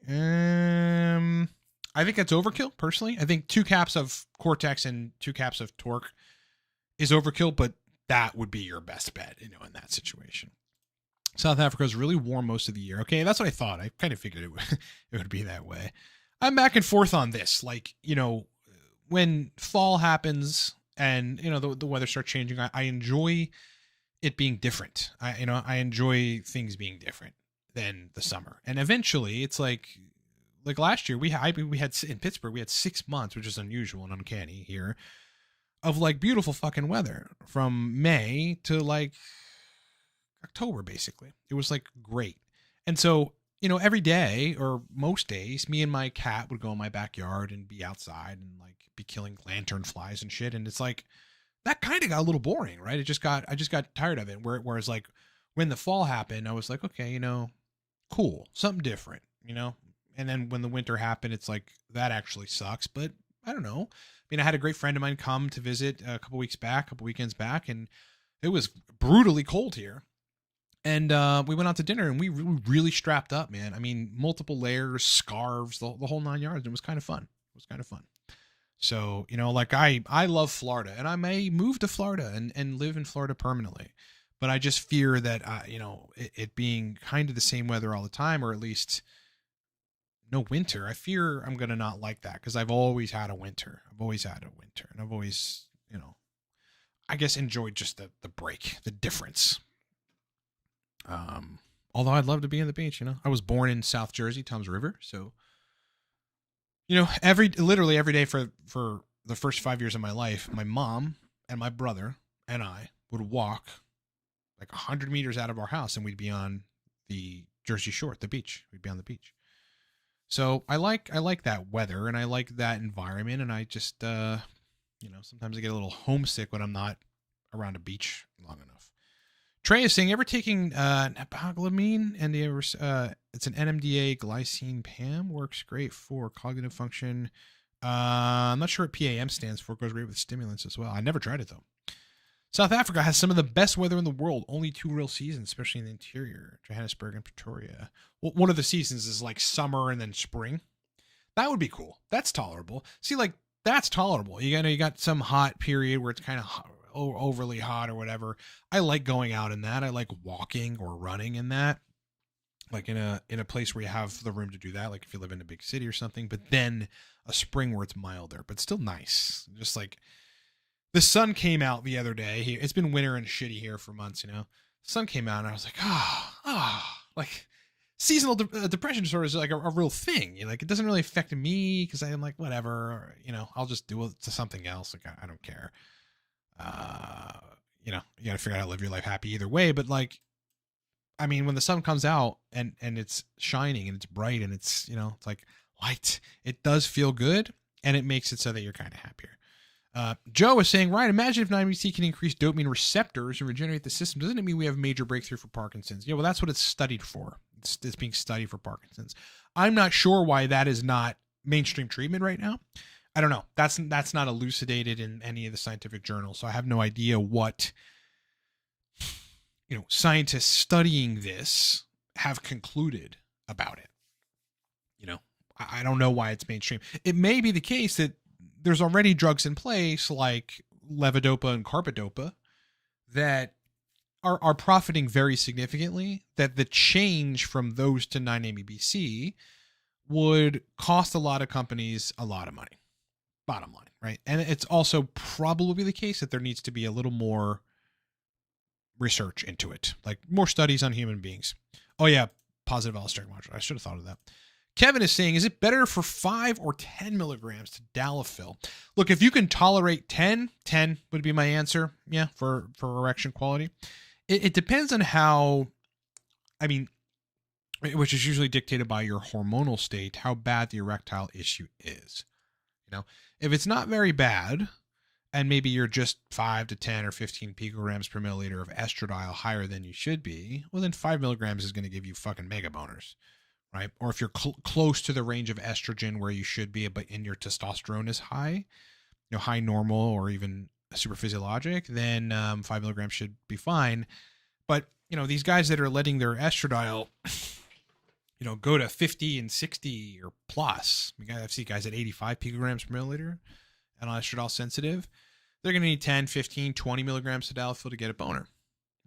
I think that's overkill, personally. I think 2 caps of Cortex and 2 caps of Torque is overkill, but that would be your best bet, in that situation. South Africa is really warm most of the year. Okay, that's what I thought. I kind of figured it would be that way. I'm back and forth on this. Like, when fall happens and, the weather starts changing, I enjoy it being different. I enjoy things being different than the summer. And eventually it's like last year we had in Pittsburgh, we had 6 months, which is unusual and uncanny here, of like beautiful fucking weather from May to like October, basically. It was like great. And so, every day or most days, me and my cat would go in my backyard and be outside and like be killing lantern flies and shit. And it's like, that kind of got a little boring, right? I just got tired of it. Whereas like when the fall happened, I was like, okay, cool, something different, And then when the winter happened, it's like, that actually sucks, but I don't know. I mean, I had a great friend of mine come to visit a couple weekends back, and it was brutally cold here. And we went out to dinner, and we really strapped up, man. I mean, multiple layers, scarves, the whole 9 yards. It was kind of fun. So, you know, like I love Florida, and I may move to Florida and live in Florida permanently. But I just fear that, you know, it being kind of the same weather all the time, or at least no winter. I fear I'm going to not like that, because I've always had a winter. And I've always, you know, I guess enjoyed just the break, the difference. Although I'd love to be on the beach, you know. I was born in South Jersey, Tom's River, so, you know, literally every day for the first 5 years of my life, my mom and my brother and I would walk like 100 meters out of our house, and we'd be on the Jersey Shore, the beach. We'd be on the beach. So I like that weather, and I like that environment, and I just, you know, sometimes I get a little homesick when I'm not around a beach long enough. Trey is saying, ever taking naproxamine, and it's an NMDA glycine PAM, works great for cognitive function. I'm not sure what PAM stands for. It goes great with stimulants as well. I never tried it though. South Africa has some of the best weather in the world. Only 2 real seasons, especially in the interior, Johannesburg and Pretoria. Well, one of the seasons is like summer and then spring. That would be cool. That's tolerable. See, like, that's tolerable. You got some hot period where it's kind of overly hot or whatever. I like going out in that. I like walking or running in that, like in a place where you have the room to do that, like if you live in a big city or something. But then a spring where it's milder but still nice. Just like the sun came out the other day. It's been winter and shitty here for months, you know. The sun came out and I was like, like seasonal depression disorder is like a real thing. You know, like, it doesn't really affect me because I'm like, whatever, you know, I'll just do it to something else. Like, I don't care. You know, you gotta figure out how to live your life happy either way. But like, I mean, when the sun comes out and it's shining and it's bright and it's, you know, it's like light, it does feel good, and it makes it so that you're kind of happier. Joe is saying, right, imagine if 9-HTP can increase dopamine receptors and regenerate the system. Doesn't it mean we have major breakthrough for Parkinson's? Yeah, well, that's what it's studied for. It's being studied for Parkinson's. I'm not sure why that is not mainstream treatment right now. I don't know. That's not elucidated in any of the scientific journals. So I have no idea what, you know, scientists studying this have concluded about it. You know, I don't know why it's mainstream. It may be the case that there's already drugs in place like levodopa and carbidopa that are profiting very significantly, that the change from those to 9-MeBC would cost a lot of companies a lot of money. Bottom line, right? And it's also probably the case that there needs to be a little more research into it, like more studies on human beings. Oh yeah, positive allosteric modulator. I should have thought of that. Kevin is saying, is it better for 5 or 10 milligrams to Dalafil? Look, if you can tolerate 10 would be my answer. Yeah, for erection quality. It depends on how, I mean, which is usually dictated by your hormonal state, how bad the erectile issue is. You know, if it's not very bad, and maybe you're just 5 to 10 or 15 picograms per milliliter of estradiol higher than you should be, well, then 5 milligrams is going to give you fucking mega boners. Right? Or if you're close to the range of estrogen where you should be, but in your testosterone is high, you know, high normal or even super physiologic, then 5 milligrams should be fine. But, you know, these guys that are letting their estradiol, you know, go to 50 and 60 or plus, I've seen guys at 85 picograms per milliliter and on estradiol sensitive, they're going to need 10, 15, 20 milligrams of Dalafil to get a boner,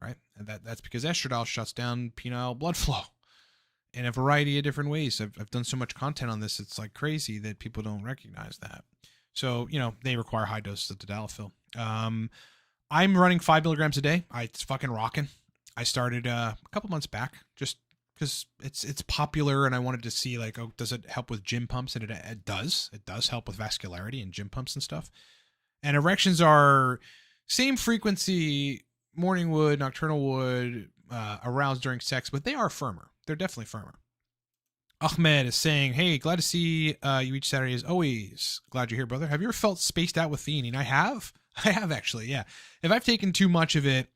right? And that's because estradiol shuts down penile blood flow in a variety of different ways. I've done so much content on this. It's like crazy that people don't recognize that. So, you know, they require high doses of Dalafil. I'm running 5 milligrams a day. It's fucking rocking. I started a couple months back just because it's popular, and I wanted to see like, oh, does it help with gym pumps? And it does. It does help with vascularity and gym pumps and stuff. And erections are same frequency, morning wood, nocturnal wood, aroused during sex, but they are firmer. They're definitely firmer. Ahmed is saying, hey, glad to see you each Saturday as always. Glad you're here, brother. Have you ever felt spaced out with theanine? I have actually, yeah. If I've taken too much of it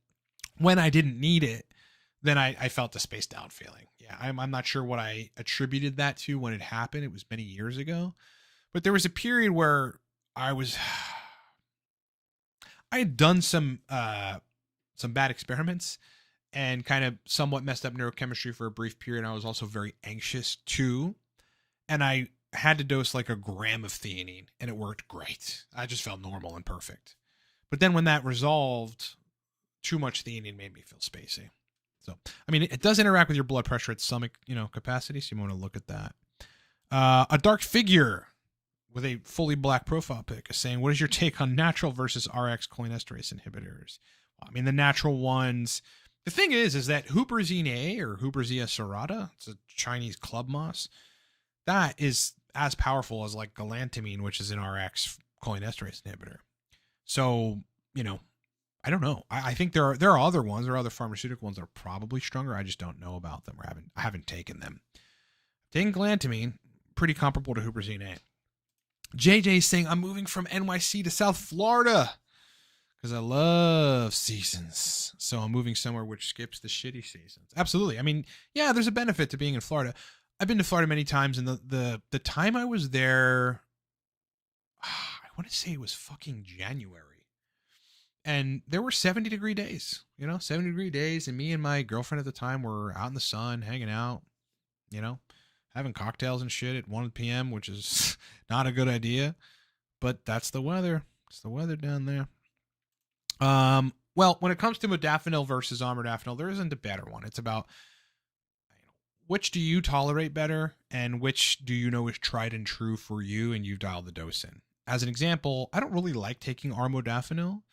when I didn't need it, then I felt the spaced out feeling. Yeah, I'm not sure what I attributed that to when it happened. It was many years ago. But there was a period where I had done some bad experiments and kind of somewhat messed up neurochemistry for a brief period. I was also very anxious too. And I had to dose like a gram of theanine and it worked great. I just felt normal and perfect. But then when that resolved, too much theanine made me feel spacey. So, I mean, it does interact with your blood pressure at some, capacity. So you want to look at that. A dark figure with a fully black profile pic is saying, what is your take on natural versus RX cholinesterase inhibitors? Well, I mean, the natural ones, the thing is that huperzine A or Huperzia serrata, it's a Chinese club moss, that is as powerful as like galantamine, which is an RX cholinesterase inhibitor. So, I don't know. I think there are other ones, there are other pharmaceutical ones that are probably stronger. I just don't know about them, or I haven't taken them. Taking galantamine, pretty comparable to huperzine A. JJ is saying, I'm moving from NYC to South Florida because I love seasons. So I'm moving somewhere which skips the shitty seasons. Absolutely. I mean, yeah, there's a benefit to being in Florida. I've been to Florida many times, and the time I was there, I want to say it was fucking January. And there were 70-degree days, 70-degree days. And me and my girlfriend at the time were out in the sun, hanging out, having cocktails and shit at 1 p.m., which is not a good idea. But that's the weather. It's the weather down there. Well, when it comes to modafinil versus armodafinil, there isn't a better one. It's about which do you tolerate better and which do you know is tried and true for you and you've dialed the dose in. As an example, I don't really like taking armodafinil.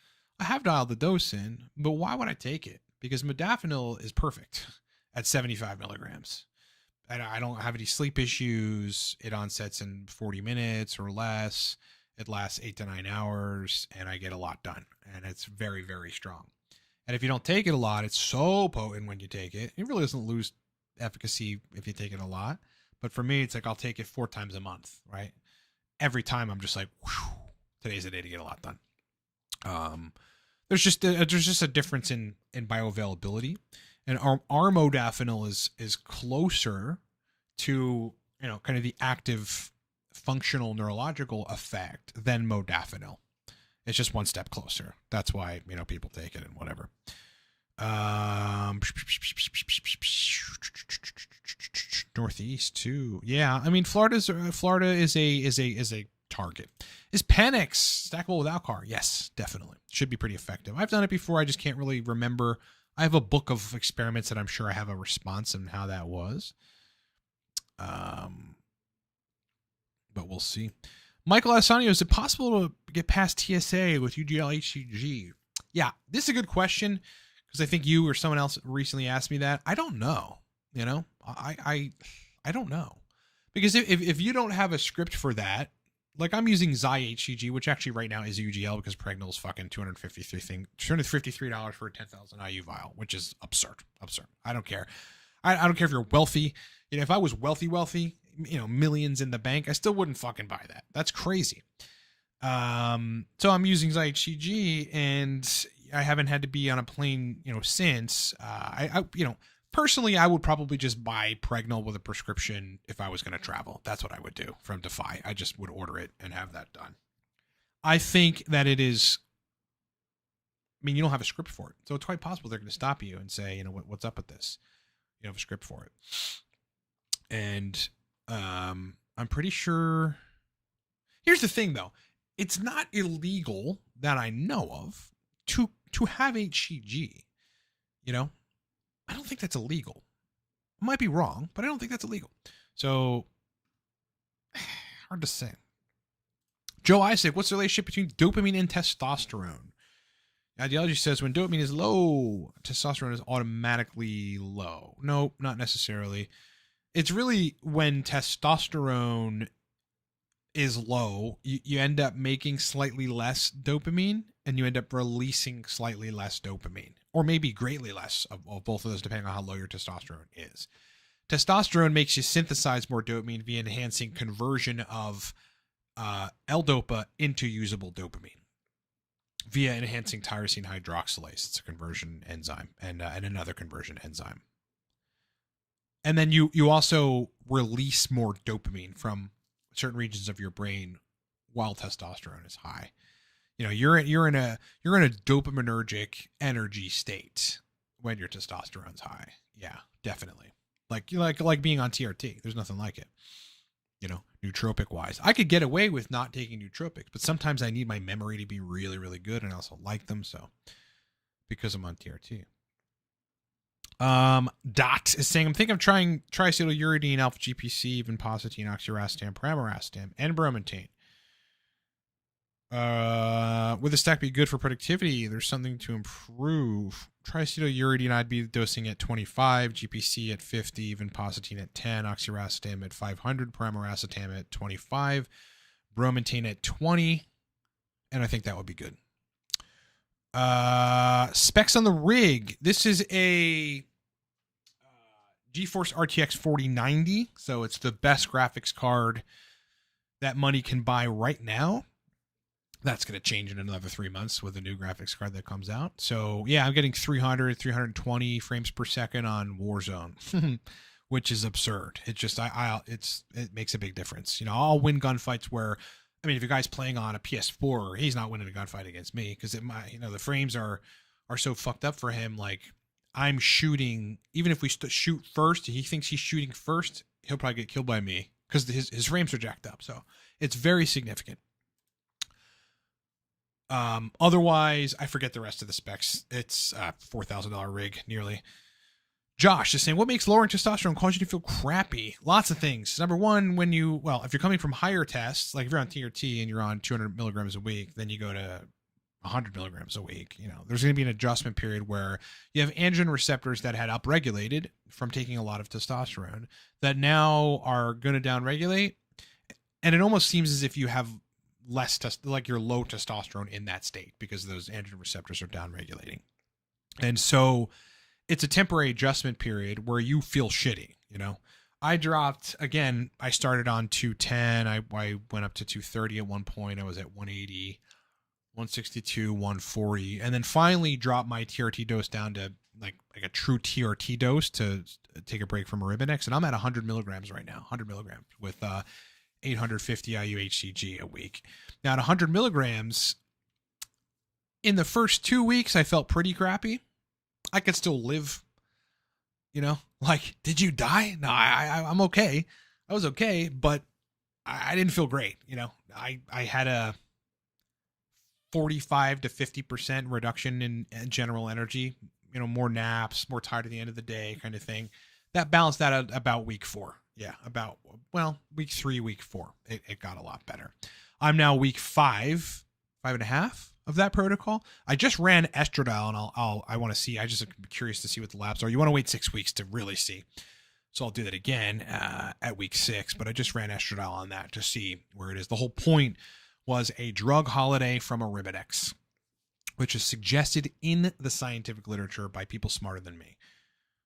I have dialed the dose in, but why would I take it? Because modafinil is perfect at 75 milligrams. I don't have any sleep issues. It onsets in 40 minutes or less. It lasts 8 to 9 hours, and I get a lot done. And it's very, very strong. And if you don't take it a lot, it's so potent when you take it. It really doesn't lose efficacy if you take it a lot. But for me, it's like I'll take it 4 times a month, right? Every time I'm just like, whew, today's the day to get a lot done. There's just a difference in bioavailability, and armodafinil is closer to kind of the active functional neurological effect than modafinil. It's just one step closer. That's why people take it and whatever. Northeast too. Yeah, I mean Florida is a target. Is Panax stackable with Alcar? Yes, definitely. Should be pretty effective. I've done it before. I just can't really remember. I have a book of experiments that I'm sure I have a response on how that was. But we'll see. Michael Assanio, is it possible to get past TSA with UGL HCG? Yeah, this is a good question because I think you or someone else recently asked me that. I don't know. I don't know, because if you don't have a script for that. Like I'm using Zy-HCG, which actually right now is UGL because Pregnal is fucking $253 for a 10,000 IU vial, which is absurd. I don't care. I don't care if you're wealthy. If I was wealthy, millions in the bank, I still wouldn't fucking buy that. That's crazy. So I'm using Zy-HCG, and I haven't had to be on a plane, since. Personally, I would probably just buy Pregnal with a prescription if I was going to travel. That's what I would do from Defy. I just would order it and have that done. I think that it is, you don't have a script for it. So it's quite possible they're going to stop you and say, what's up with this? You don't have a script for it. And I'm pretty sure. Here's the thing, though. It's not illegal that I know of to have HCG, I don't think that's illegal. I might be wrong, but I don't think that's illegal. So, hard to say. Joe Isaac, what's the relationship between dopamine and testosterone? Ideology says when dopamine is low, testosterone is automatically low. No, not necessarily. It's really when testosterone is low, you end up making slightly less dopamine, and you end up releasing slightly less dopamine, or maybe greatly less of both of those, depending on how low your testosterone is. Testosterone makes you synthesize more dopamine via enhancing conversion of L-dopa into usable dopamine via enhancing tyrosine hydroxylase. It's a conversion enzyme and another conversion enzyme. And then you also release more dopamine from certain regions of your brain while testosterone is high. You know, you're in a dopaminergic energy state when your testosterone's high. Yeah, definitely. Like being on TRT. There's nothing like it. You know, nootropic wise, I could get away with not taking nootropics, but sometimes I need my memory to be really, really good, and I also like them. So, because I'm on TRT. Dot is saying, I'm thinking of trying triacetyleuridine, alpha GPC, vinpocetine, oxiracetam, pramiracetam, and bromontane. Would the stack be good for productivity? There's something to improve. Triacetyleuridine, I'd be dosing at 25, GPC at 50, vinpocetine at 10, oxiracetam at 500, pramiracetam at 25, bromontane at 20, and I think that would be good. Specs on the rig. This is a GeForce RTX 4090, so it's the best graphics card that money can buy right now. That's going to change in another 3 months with a new graphics card that comes out. So yeah, I'm getting 320 frames per second on Warzone, which is absurd. It's just, it makes a big difference. You know, I'll win gunfights where, I mean, if a guy's playing on a PS4, he's not winning a gunfight against me because the frames are so fucked up for him. Like, I'm shooting, even if we shoot first, he thinks he's shooting first, he'll probably get killed by me because his frames are jacked up. So it's very significant. Otherwise, I forget the rest of the specs. It's a $4,000 rig, nearly. Josh is saying, what makes lowering testosterone cause you to feel crappy? Lots of things. Number one, if you're coming from higher tests, like if you're on TRT and you're on 200 milligrams a week, then you go to 100 milligrams a week. You know, there's going to be an adjustment period where you have androgen receptors that had upregulated from taking a lot of testosterone that now are going to downregulate. And it almost seems as if you have less like you're low testosterone in that state because those androgen receptors are downregulating. And so it's a temporary adjustment period where you feel shitty. You know, I dropped again. I started on 210. I went up to 230 at one point. I was at 180, 162, 140, and then finally dropped my TRT dose down to like a true TRT dose to take a break from Arimidex. And I'm at 100 milligrams right now, 100 milligrams with 850 IU/HCG a week. Now at 100 milligrams, in the first 2 weeks, I felt pretty crappy. I could still live, you know, like, did you die? No, I'm okay. I was okay, but I didn't feel great. You know, I had a 45 to 50% reduction in general energy, you know, more naps, more tired at the end of the day kind of thing. That balanced that out about week 4. Yeah, week 3, week 4, it got a lot better. I'm now week 5 and a half of that protocol. I just ran estradiol, and I want to see. I just am curious to see what the labs are. You want to wait 6 weeks to really see. So I'll do that again at week 6. But I just ran estradiol on that to see where it is. The whole point was a drug holiday from Arimidex, which is suggested in the scientific literature by people smarter than me.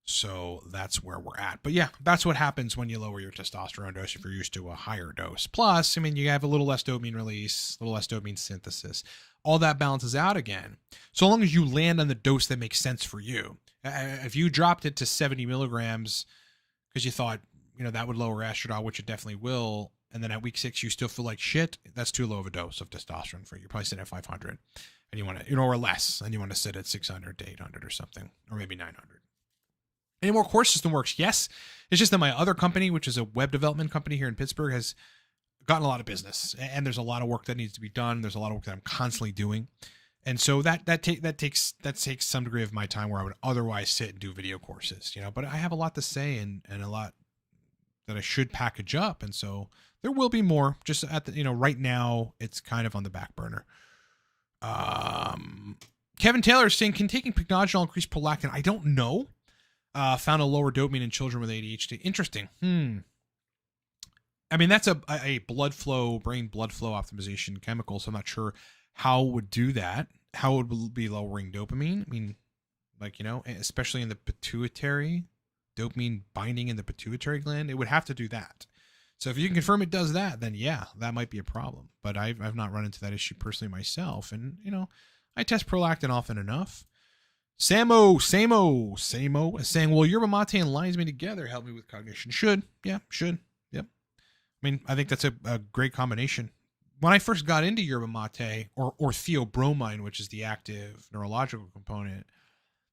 So that's where we're at. But yeah, that's what happens when you lower your testosterone dose if you're used to a higher dose. Plus, I mean, you have a little less dopamine release, a little less dopamine synthesis. All that balances out again. So long as you land on the dose that makes sense for you. If you dropped it to 70 milligrams because you thought, you know, that would lower estradiol, which it definitely will, and then at week 6 you still feel like shit, that's too low of a dose of testosterone for you. You're probably sitting at 500 and you want to, you know, or less, and you want to sit at 600 to 800 or something, or maybe 900. Any more courses than works? Yes. It's just that my other company, which is a web development company here in Pittsburgh, has gotten a lot of business, and there's a lot of work that needs to be done. There's a lot of work that I'm constantly doing. And so that takes some degree of my time where I would otherwise sit and do video courses, you know, but I have a lot to say and a lot that I should package up. And so there will be more, just at the, you know, right now it's kind of on the back burner. Kevin Taylor is saying, can taking pycnogenol increase prolactin? I don't know. Found a lower dopamine in children with ADHD. Interesting. I mean, that's a brain blood flow optimization chemical. So I'm not sure how it would do that. How it would be lowering dopamine. I mean, like, you know, especially in the pituitary, dopamine binding in the pituitary gland, it would have to do that. So if you can confirm it does that, then yeah, that might be a problem. But I've not run into that issue personally myself. And, you know, I test prolactin often enough. Samo is saying, well, yerba mate and lion's mane together help me with cognition. Should. Yep. I mean, I think that's a great combination. when I first got into yerba mate or theobromine, which is the active neurological component,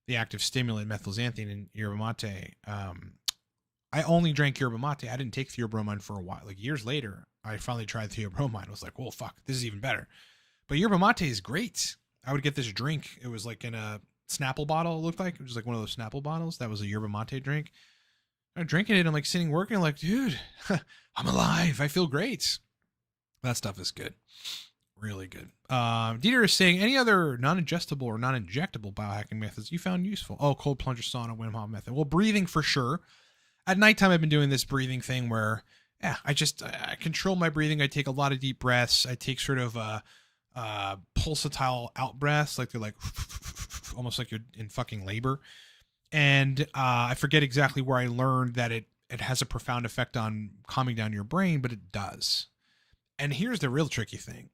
the active stimulant methylxanthine in yerba mate, I only drank yerba mate. I didn't take theobromine for a while. Like years later, I finally tried theobromine. I was like, well, fuck, this is even better. But yerba mate is great. I would get this drink. It was like in a Snapple bottle, it looked like. It was like one of those Snapple bottles. That was a yerba mate drink. I'm drinking it. I'm like sitting working, like, dude, I'm alive. I feel great. That stuff is good. Really good. Dieter is saying, any other non-ingestible or non-injectable biohacking methods you found useful? Oh, cold plunge, sauna, Wim Hof method. Well, breathing for sure. At nighttime, I've been doing this breathing thing where, I control my breathing. I take a lot of deep breaths. I take sort of pulsatile out breaths, like they're like almost like you're in fucking labor. And I forget exactly where I learned that it has a profound effect on calming down your brain, but it does. And here's the real tricky thing.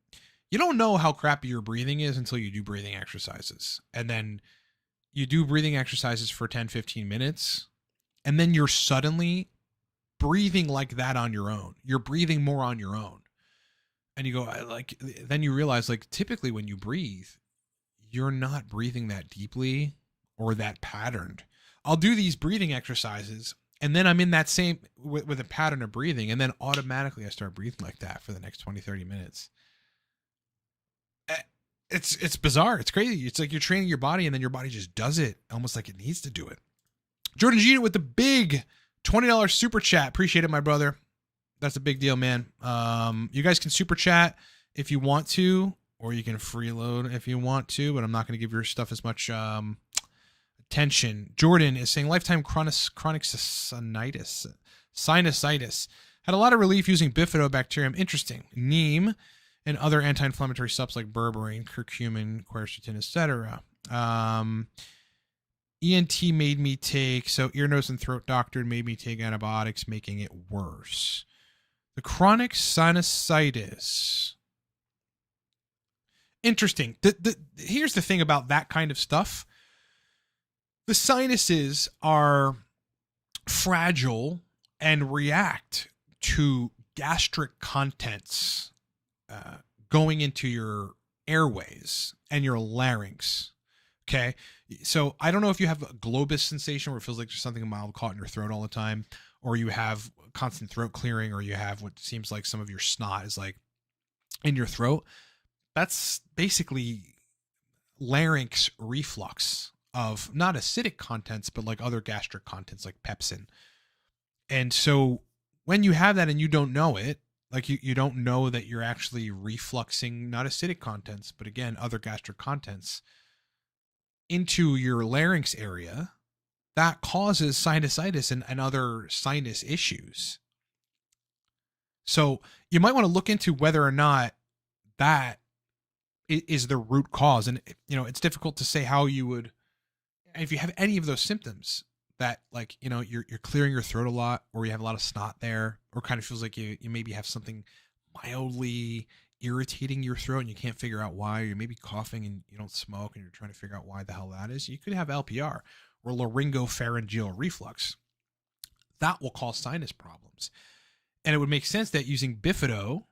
You don't know how crappy your breathing is until you do breathing exercises. And then you do breathing exercises for 10, 15 minutes. And then you're suddenly breathing like that on your own. You're breathing more on your own. And you go, then you realize, like, typically when you breathe, you're not breathing that deeply or that patterned. I'll do these breathing exercises, and then I'm in that same, with a pattern of breathing, and then automatically I start breathing like that for the next 20, 30 minutes. It's bizarre. It's crazy. It's like you're training your body, and then your body just does it, almost like it needs to do it. Jordan Gita with the big $20 super chat. Appreciate it, my brother. That's a big deal, man. You guys can super chat if you want to, or you can freeload if you want to, but I'm not going to give your stuff as much attention. Jordan is saying lifetime chronic sinusitis. Had a lot of relief using bifidobacterium. Interesting. Neem and other anti-inflammatory subs like berberine, curcumin, quercetin, etc. ENT made me take, so ear, nose, and throat doctor made me take antibiotics, making it worse. The chronic sinusitis. Interesting. Here's the thing about that kind of stuff. The sinuses are fragile and react to gastric contents going into your airways and your larynx. Okay. So I don't know if you have a globus sensation where it feels like there's something mild caught in your throat all the time, or you have constant throat clearing, or you have what seems like some of your snot is like in your throat. That's basically larynx reflux of not acidic contents, but like other gastric contents like pepsin. And so when you have that and you don't know it, like you don't know that you're actually refluxing not acidic contents, but again, other gastric contents into your larynx area, that causes sinusitis and other sinus issues. So you might want to look into whether or not that is the root cause. And, you know, it's difficult to say how you would, if you have any of those symptoms that, like, you know, you're clearing your throat a lot, or you have a lot of snot there, or kind of feels like you maybe have something mildly irritating your throat and you can't figure out why, you're maybe coughing and you don't smoke and you're trying to figure out why the hell that is, you could have LPR or laryngopharyngeal reflux. That will cause sinus problems. And it would make sense that using bifido,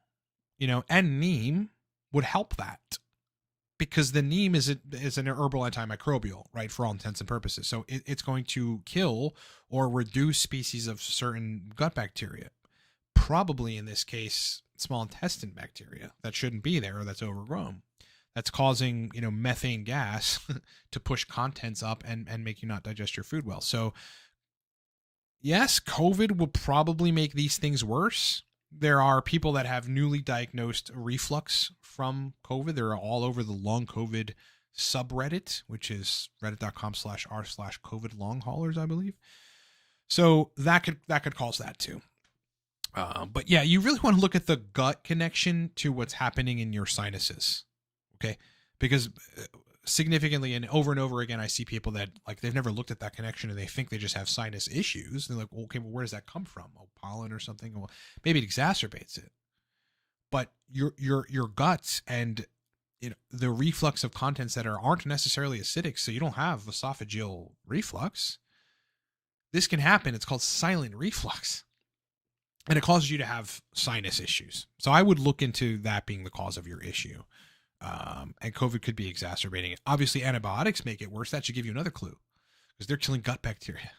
you know, and neem would help that, because the neem is an herbal antimicrobial, right, for all intents and purposes. So it's going to kill or reduce species of certain gut bacteria, probably in this case small intestine bacteria that shouldn't be there, or that's overgrown, that's causing, you know, methane gas to push contents up and make you not digest your food well. So yes, COVID will probably make these things worse. There are people that have newly diagnosed reflux from COVID. They're all over the long COVID subreddit, which is reddit.com/r/COVID long haulers, I believe. So that could cause that too. But yeah, you really want to look at the gut connection to what's happening in your sinuses. Okay. Because significantly and over again, I see people that, like, they've never looked at that connection and they think they just have sinus issues. They're like, well, okay, well, where does that come from? Oh, pollen or something? Well, maybe it exacerbates it. But your guts and, you know, the reflux of contents that aren't necessarily acidic, so you don't have esophageal reflux. This can happen. It's called silent reflux. and it causes you to have sinus issues. So I would look into that being the cause of your issue. And COVID could be exacerbating it. Obviously, antibiotics make it worse. That should give you another clue, because they're killing gut bacteria.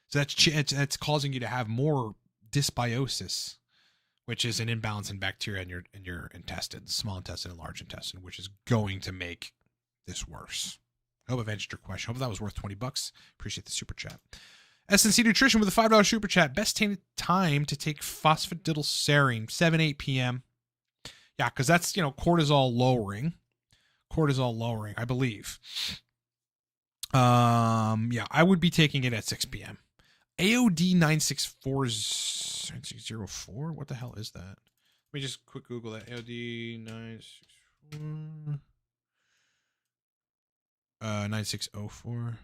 So that's causing you to have more dysbiosis, which is an imbalance in bacteria in your intestines, small intestine and large intestine, which is going to make this worse. I hope I've answered your question. Hope that was worth $20. Appreciate the super chat. SNC Nutrition with a $5 super chat. Best time to take phosphatidylserine, 7-8 p.m. Yeah, because that's, cortisol lowering. I believe. Yeah, I would be taking it at 6 p.m. AOD 964. What the hell is that? Let me just quick Google that. AOD 964. 9604.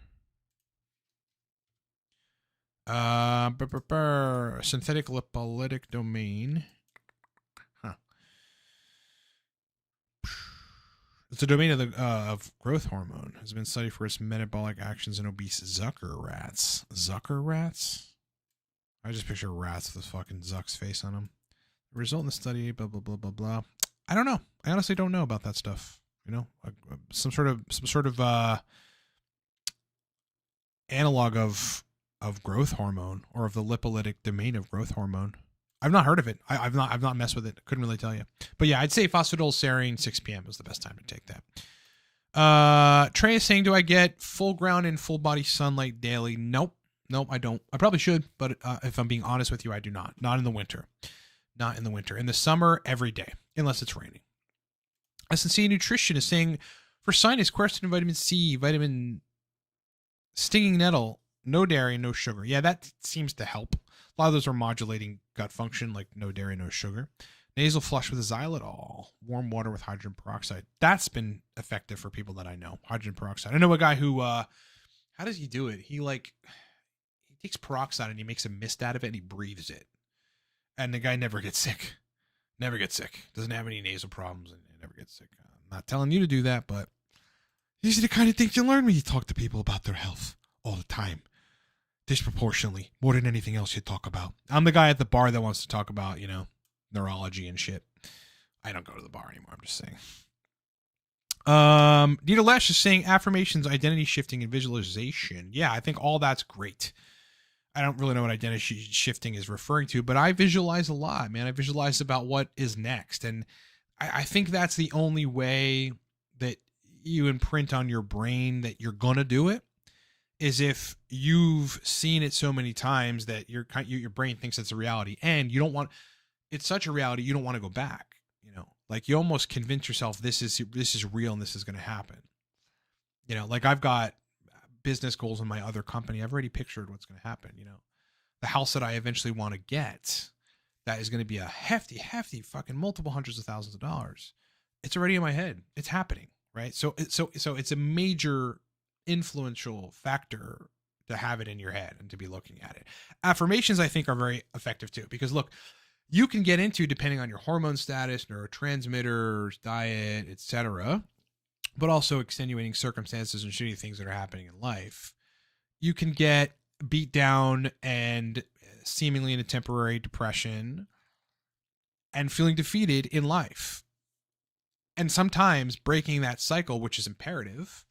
Synthetic lipolytic domain. It's a domain of growth hormone. Has been studied for its metabolic actions in obese Zucker rats. Zucker rats? I just picture rats with fucking Zuck's face on them. The result in the study, blah, blah, blah, blah, blah. I don't know. I honestly don't know about that stuff. Some sort of analog of growth hormone, or of the lipolytic domain of growth hormone. I've not heard of it. I've not messed with it. Couldn't really tell you. But yeah, I'd say phosphatidylserine 6 p.m. is the best time to take that. Trey is saying, do I get full ground and full body sunlight daily? Nope, I don't. I probably should, but if I'm being honest with you, I do not. Not in the winter. In the summer, every day, unless it's raining. SNC Nutrition is saying, for sinus, quercetin, vitamin C, vitamin stinging nettle, no dairy, no sugar. Yeah, that seems to help. A lot of those are modulating gut function, like no dairy, no sugar. Nasal flush with xylitol. Warm water with hydrogen peroxide. That's been effective for people that I know. Hydrogen peroxide. I know a guy who, how does he do it? He takes peroxide and he makes a mist out of it and he breathes it. And the guy never gets sick. Doesn't have any nasal problems and never gets sick. I'm not telling you to do that, but these are the kind of things you learn when you talk to people about their health all the time. Disproportionately, more than anything else you talk about. I'm the guy at the bar that wants to talk about, neurology and shit. I don't go to the bar anymore. I'm just saying. Nita Lesh is saying affirmations, identity shifting, and visualization. Yeah, I think all that's great. I don't really know what identity shifting is referring to, but I visualize a lot, man. I visualize about what is next. And I think that's the only way that you imprint on your brain that you're going to do it, is if you've seen it so many times that your brain thinks it's a reality, and you don't want, it's such a reality, you don't want to go back. Like you almost convince yourself this is real and this is going to happen. Like I've got business goals in my other company. I've already pictured what's going to happen. The house that I eventually want to get, that is going to be a hefty fucking multiple hundreds of thousands of dollars. It's already in my head. It's happening, right? So it's a major influential factor to have it in your head and to be looking at it. Affirmations, I think, are very effective too, because look, you can get into, depending on your hormone status, neurotransmitters, diet, etc., but also extenuating circumstances and shitty things that are happening in life. You can get beat down and seemingly in a temporary depression and feeling defeated in life. And sometimes breaking that cycle, which is imperative,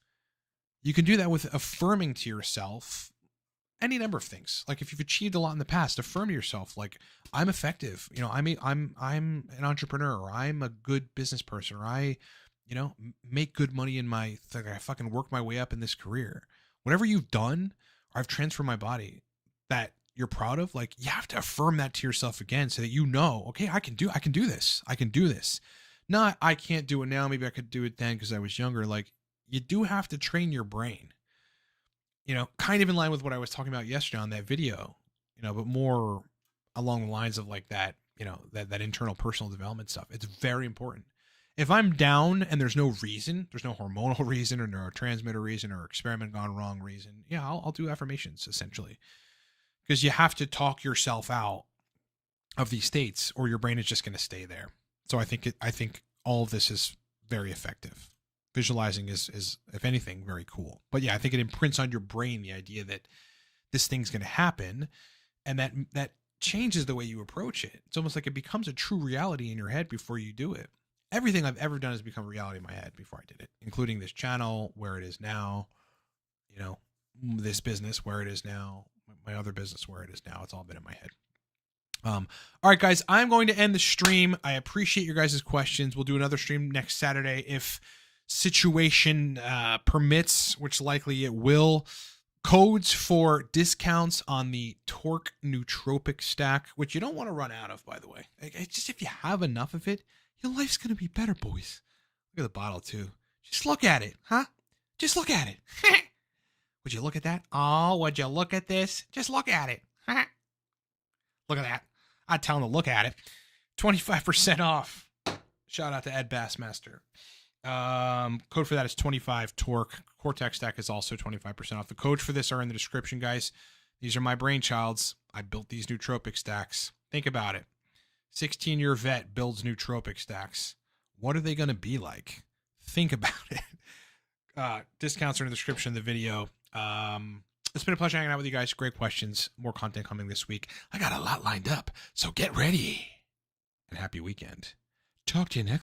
you can do that with affirming to yourself any number of things. Like if you've achieved a lot in the past, affirm to yourself, like, I'm effective. I'm an entrepreneur, or I'm a good business person, or I make good money in I fucking work my way up in this career. Whatever you've done, or I've transformed my body that you're proud of, like, you have to affirm that to yourself again so that okay, I can do this. Not, I can't do it now. Maybe I could do it then because I was younger. Like, you do have to train your brain, kind of in line with what I was talking about yesterday on that video, but more along the lines of like that, that internal personal development stuff. It's very important. If I'm down and there's no reason, there's no hormonal reason or neurotransmitter reason or experiment gone wrong reason, yeah, I'll do affirmations essentially, because you have to talk yourself out of these states or your brain is just going to stay there. So I think all of this is very effective. Visualizing is, if anything, very cool. But yeah, I think it imprints on your brain the idea that this thing's going to happen, and that changes the way you approach it. It's almost like it becomes a true reality in your head before you do it. Everything I've ever done has become a reality in my head before I did it, including this channel, where it is now, you know, this business, where it is now, my other business, where it is now. It's all been in my head. All right, guys, I'm going to end the stream. I appreciate your guys' questions. We'll do another stream next Saturday if situation permits, which likely it will. Codes for discounts on the Torque Nootropic stack, which you don't want to run out of, by the way. It's just if you have enough of it, your life's going to be better, boys. Look at the bottle, too. Just look at it, huh? Just look at it. Would you look at that? Oh, would you look at this? Just look at it. Look at that. I'd tell him to look at it. 25% off. Shout out to Ed Bassmaster. Code for that is 25 Torque. Cortex stack is also 25% off. The codes for this are in the description, guys. These are my brainchilds. I built these nootropic stacks. Think about it. 16-year vet builds nootropic stacks. What are they going to be like? Think about it. Discounts are in the description of the video. It's been a pleasure hanging out with you guys. Great questions. More content coming this week. I got a lot lined up, so get ready. And happy weekend. Talk to you next.